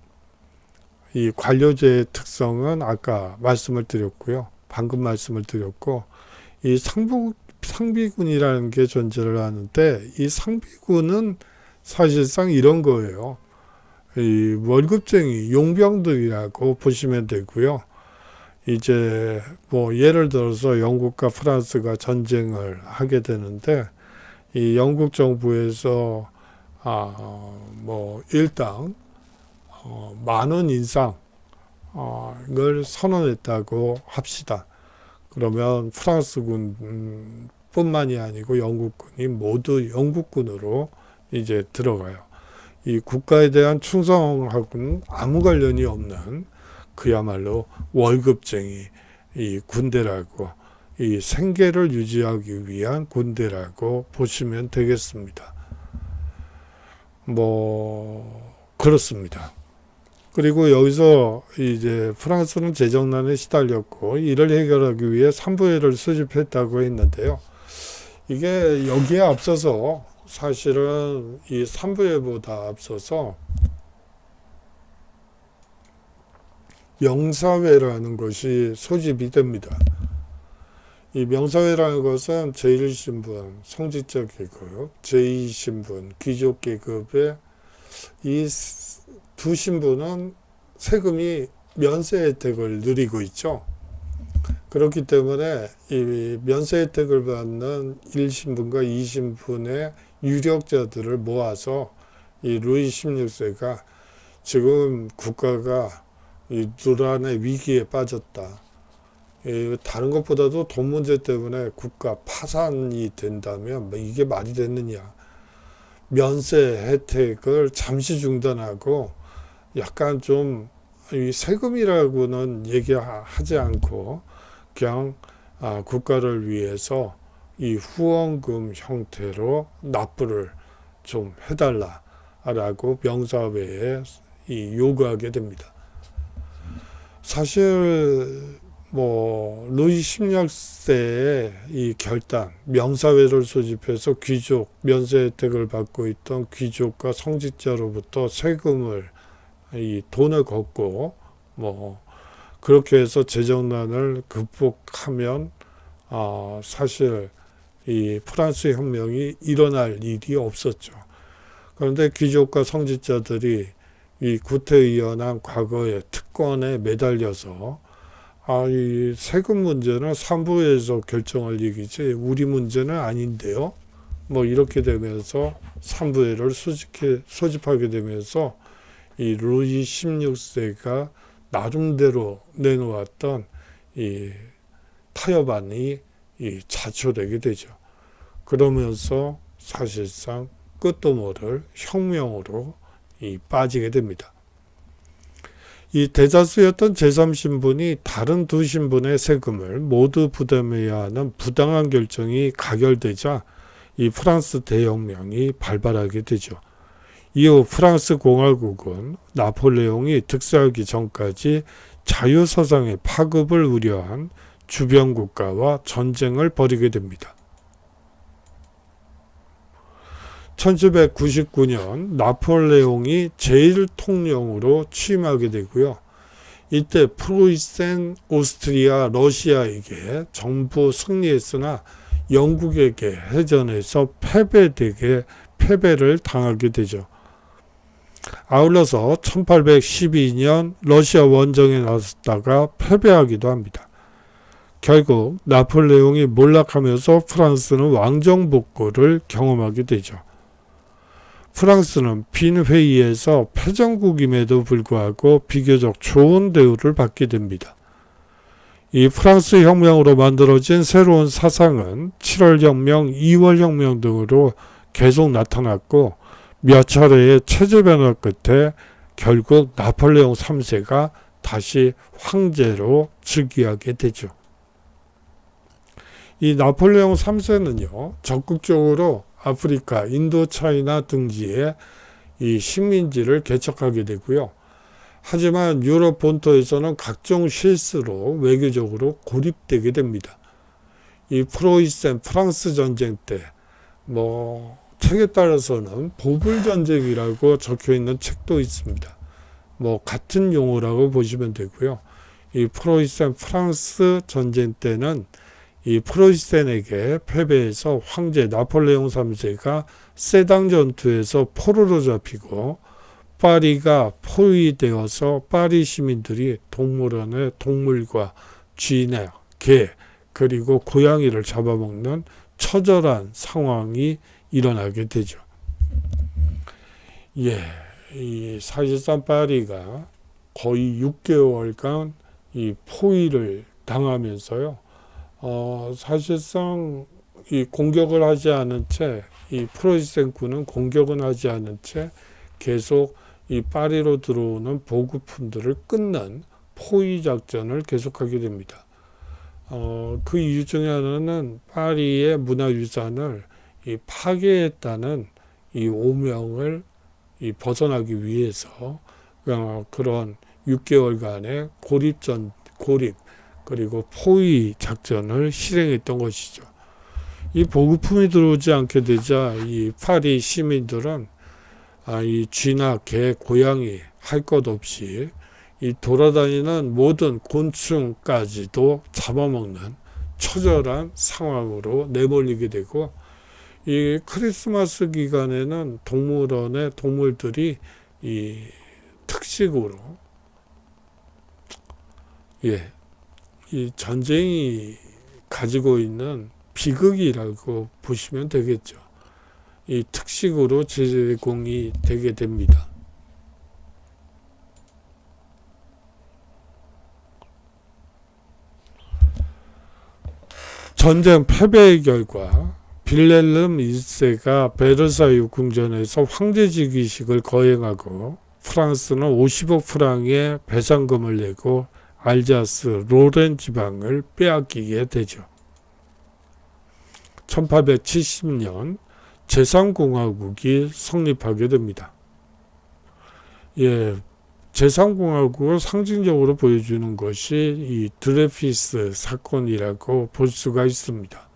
A: 이 관료제의 특성은 아까 말씀을 드렸고요. 방금 말씀을 드렸고, 이 상비군이라는 게 존재를 하는데, 이 상비군은 사실상 이런 거예요. 이 월급쟁이 용병들이라고 보시면 되고요. 이제 뭐 예를 들어서 영국과 프랑스가 전쟁을 하게 되는데, 이 영국 정부에서 뭐 일당 10,000원 인상을 선언했다고 합시다. 그러면 프랑스군 뿐만이 아니고 영국군이 모두 영국군으로 이제 들어가요. 이 국가에 대한 충성하고는 아무 관련이 없는 그야말로 월급쟁이 이 군대라고, 이 생계를 유지하기 위한 군대라고 보시면 되겠습니다. 뭐 그렇습니다. 그리고 여기서 이제 프랑스는 재정난에 시달렸고, 이를 해결하기 위해 삼부회를 수집했다고 했는데요. 이게 여기에 앞서서 사실은 이 삼부회보다 앞서서 명사회라는 것이 소집이 됩니다. 이 명사회라는 것은 제1신분, 성직자 계급, 제2신분, 귀족 계급의 이 두 신분은 세금이 면세 혜택을 누리고 있죠. 그렇기 때문에 이 면세 혜택을 받는 1신분과 2신분의 유력자들을 모아서 이 루이 16세가 지금 국가가 이 누란의 위기에 빠졌다. 다른 것보다도 돈 문제 때문에 국가 파산이 된다면 이게 말이 되느냐. 면세 혜택을 잠시 중단하고 약간 좀 이 세금이라고는 얘기하지 않고 그냥 국가를 위해서 이 후원금 형태로 납부를 좀 해달라라고 명사회에 이 요구하게 됩니다. 사실 뭐 루이 16세의 이 결단, 명사회를 소집해서 귀족 면세 혜택을 받고 있던 귀족과 성직자로부터 세금을 이 돈을 걷고 뭐 그렇게 해서 재정난을 극복하면 사실 이 프랑스 혁명이 일어날 일이 없었죠. 그런데 귀족과 성직자들이 이 구태의연한 과거의 특권에 매달려서 이 세금 문제는 삼부에서 결정할 얘기지 우리 문제는 아닌데요. 뭐 이렇게 되면서 삼부회를 소집하게 되면서 이 루이 16세가 나름대로 내놓았던 이 타협안이 이 자초되게 되죠. 그러면서 사실상 끝도 모를 혁명으로 이 빠지게 됩니다. 이 대다수였던 제3신분이 다른 두 신분의 세금을 모두 부담해야 하는 부당한 결정이 가결되자 이 프랑스 대혁명이 발발하게 되죠. 이후 프랑스 공화국은 나폴레옹이 득세하기 전까지 자유서상의 파급을 우려한 주변 국가와 전쟁을 벌이게 됩니다. 1799년 나폴레옹이 제1통령으로 취임하게 되고요. 이때 프로이센, 오스트리아, 러시아에게 전부 승리했으나 영국에게 해전에서 패배를 당하게 되죠. 아울러서 1812년 러시아 원정에 나섰다가 패배하기도 합니다. 결국 나폴레옹이 몰락하면서 프랑스는 왕정복고를 경험하게 되죠. 프랑스는 빈 회의에서 패전국임에도 불구하고 비교적 좋은 대우를 받게 됩니다. 이 프랑스 혁명으로 만들어진 새로운 사상은 7월 혁명, 2월 혁명 등으로 계속 나타났고 몇 차례의 체제 변화 끝에 결국 나폴레옹 3세가 다시 황제로 즉위하게 되죠. 이 나폴레옹 3세는요, 적극적으로 아프리카, 인도차이나 등지에 이 식민지를 개척하게 되고요. 하지만 유럽 본토에서는 각종 실수로 외교적으로 고립되게 됩니다. 이 프로이센 프랑스 전쟁 때 책에 따라서는 보불 전쟁이라고 적혀 있는 책도 있습니다. 뭐 같은 용어라고 보시면 되고요. 이 프로이센 프랑스 전쟁 때는 이 프로이센에게 패배해서 황제 나폴레옹 3세가 세당 전투에서 포로로 잡히고 파리가 포위되어서 파리 시민들이 동물원의 동물과 쥐나 개 그리고 고양이를 잡아먹는 처절한 상황이 일어나게 되죠. 예, 이 사실상 파리가 거의 6개월간 이 포위를 당하면서요. 사실상 이 공격을 하지 않은 채, 이 프로이센군은 공격은 하지 않은 채 계속 이 파리로 들어오는 보급품들을 끊는 포위 작전을 계속하게 됩니다. 그 이유 중에 하나는 파리의 문화유산을 이 파괴했다는 이 오명을 이 벗어나기 위해서 그런 6개월간의 고립 그리고 포위 작전을 실행했던 것이죠. 이 보급품이 들어오지 않게 되자 이 파리 시민들은 이 쥐나 개, 고양이 할 것 없이 이 돌아다니는 모든 곤충까지도 잡아먹는 처절한 상황으로 내몰리게 되고, 이 크리스마스 기간에는 동물원의 동물들이 이 특식으로 이 전쟁이 가지고 있는 비극이라고 보시면 되겠죠. 이 특식으로 제공이 되게 됩니다. 전쟁 패배의 결과 빌렐름 1세가 베르사유 궁전에서 황제직위식을 거행하고 프랑스는 50억 프랑의 배상금을 내고 알자스, 로렌 지방을 빼앗기게 되죠. 1870년 제3공화국이 성립하게 됩니다. 제3공화국을 상징적으로 보여주는 것이 이 드레피스 사건이라고 볼 수가 있습니다.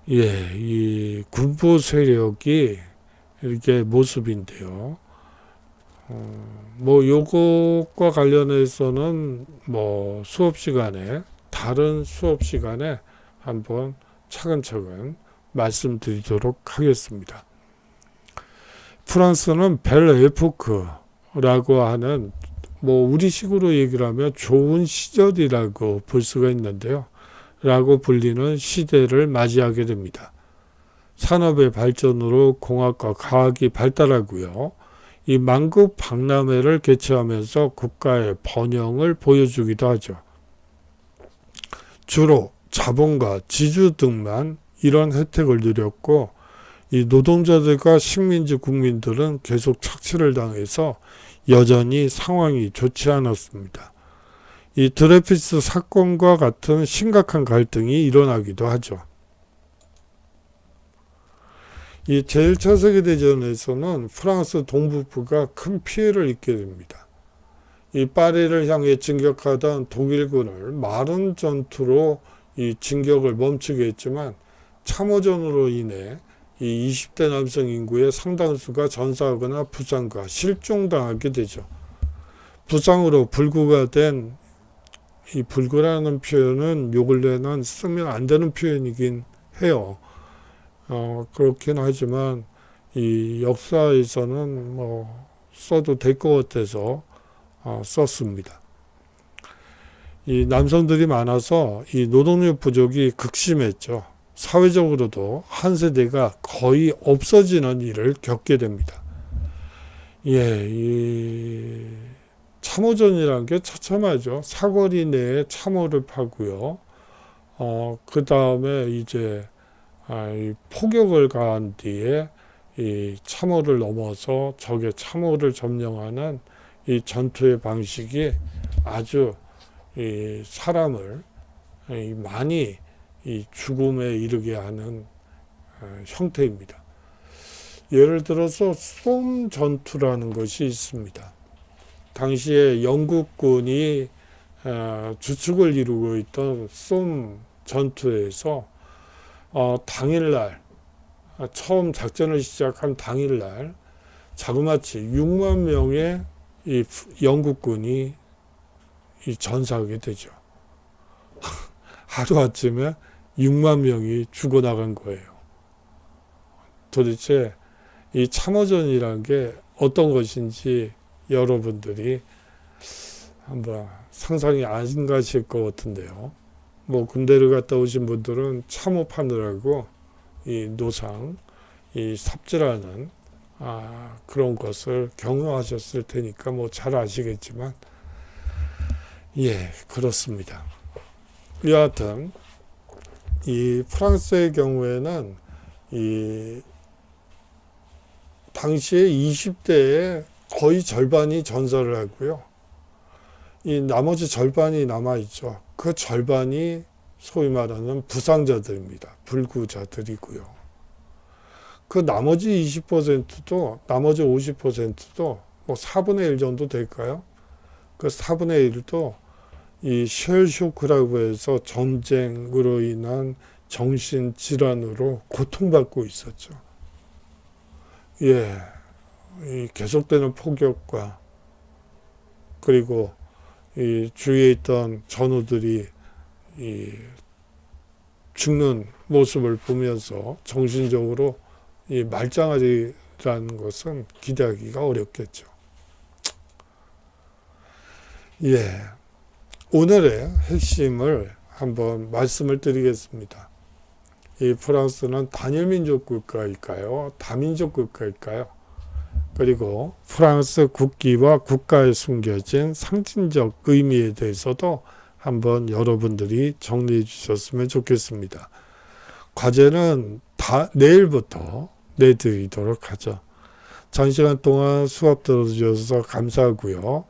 A: 이 군부 세력이 이렇게 모습인데요. 요것과 관련해서는 다른 수업 시간에 한번 차근차근 말씀드리도록 하겠습니다. 프랑스는 벨 에포크라고 하는 우리식으로 얘기를 하면 좋은 시절이라고 볼 수가 있는데요. 라고 불리는 시대를 맞이하게 됩니다. 산업의 발전으로 공학과 과학이 발달하고요. 이 만국 박람회를 개최하면서 국가의 번영을 보여주기도 하죠. 주로 자본과 지주 등만 이런 혜택을 누렸고, 이 노동자들과 식민지 국민들은 계속 착취를 당해서 여전히 상황이 좋지 않았습니다. 이 드레피스 사건과 같은 심각한 갈등이 일어나기도 하죠. 이 제1차 세계대전에서는 프랑스 동북부가 큰 피해를 입게 됩니다. 이 파리를 향해 진격하던 독일군을 마른 전투로 이 진격을 멈추게 했지만 참호전으로 인해 이 20대 남성 인구의 상당수가 전사하거나 부상과 실종당하게 되죠. 부상으로 불구가 된 이 불구라는 표현은 요 근래는 쓰면 안 되는 표현이긴 해요. 그렇긴 하지만 이 역사에서는 써도 될 것 같아서 썼습니다. 이 남성들이 많아서 이 노동력 부족이 극심했죠. 사회적으로도 한 세대가 거의 없어지는 일을 겪게 됩니다. 이 참호전이라는 게 처참하죠. 사거리 내에 참호를 파고요. 그 다음에 이제 이 폭격을 가한 뒤에 이 참호를 넘어서 적의 참호를 점령하는 이 전투의 방식이 아주 이 사람을 많이 이 죽음에 이르게 하는 형태입니다. 예를 들어서 쏨 전투라는 것이 있습니다. 당시에 영국군이 주축을 이루고 있던 쏨 전투에서 당일날 처음 작전을 시작한 당일날 자그마치 6만 명의 이 영국군이 이 전사하게 되죠. 하루아침에 6만 명이 죽어나간 거예요. 도대체 이 참호전이라는 게 어떤 것인지 여러분들이 한번 상상이 안 가실 것 같은데요. 뭐 군대를 갔다 오신 분들은 참호파느라고 이 노상, 이 삽질하는 그런 것을 경험하셨을 테니까 뭐 잘 아시겠지만, 예, 그렇습니다. 여하튼 이 프랑스의 경우에는 이 당시에 20대에 거의 절반이 전사를 하고요. 이 나머지 절반이 남아있죠. 그 절반이 소위 말하는 부상자들입니다. 불구자들이고요. 그 나머지 20%도, 나머지 50%도 뭐 4분의 1 정도 될까요? 그 4분의 1도 이 쉘쇼크라고 해서 전쟁으로 인한 정신질환으로 고통받고 있었죠. 예, 이 계속되는 폭격과 그리고 이 주위에 있던 전우들이 이 죽는 모습을 보면서 정신적으로 이 말짱하리라는 것은 기대하기가 어렵겠죠. 예, 오늘의 핵심을 한번 말씀을 드리겠습니다. 이 프랑스는 단일민족 국가일까요? 다민족 국가일까요? 그리고 프랑스 국기와 국가에 숨겨진 상징적 의미에 대해서도 한번 여러분들이 정리해 주셨으면 좋겠습니다. 과제는 내일부터 내드리도록 하죠. 장시간 동안 수업 들어주셔서 감사하고요.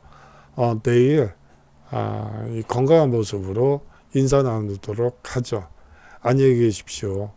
A: 내일 건강한 모습으로 인사 나누도록 하죠. 안녕히 계십시오.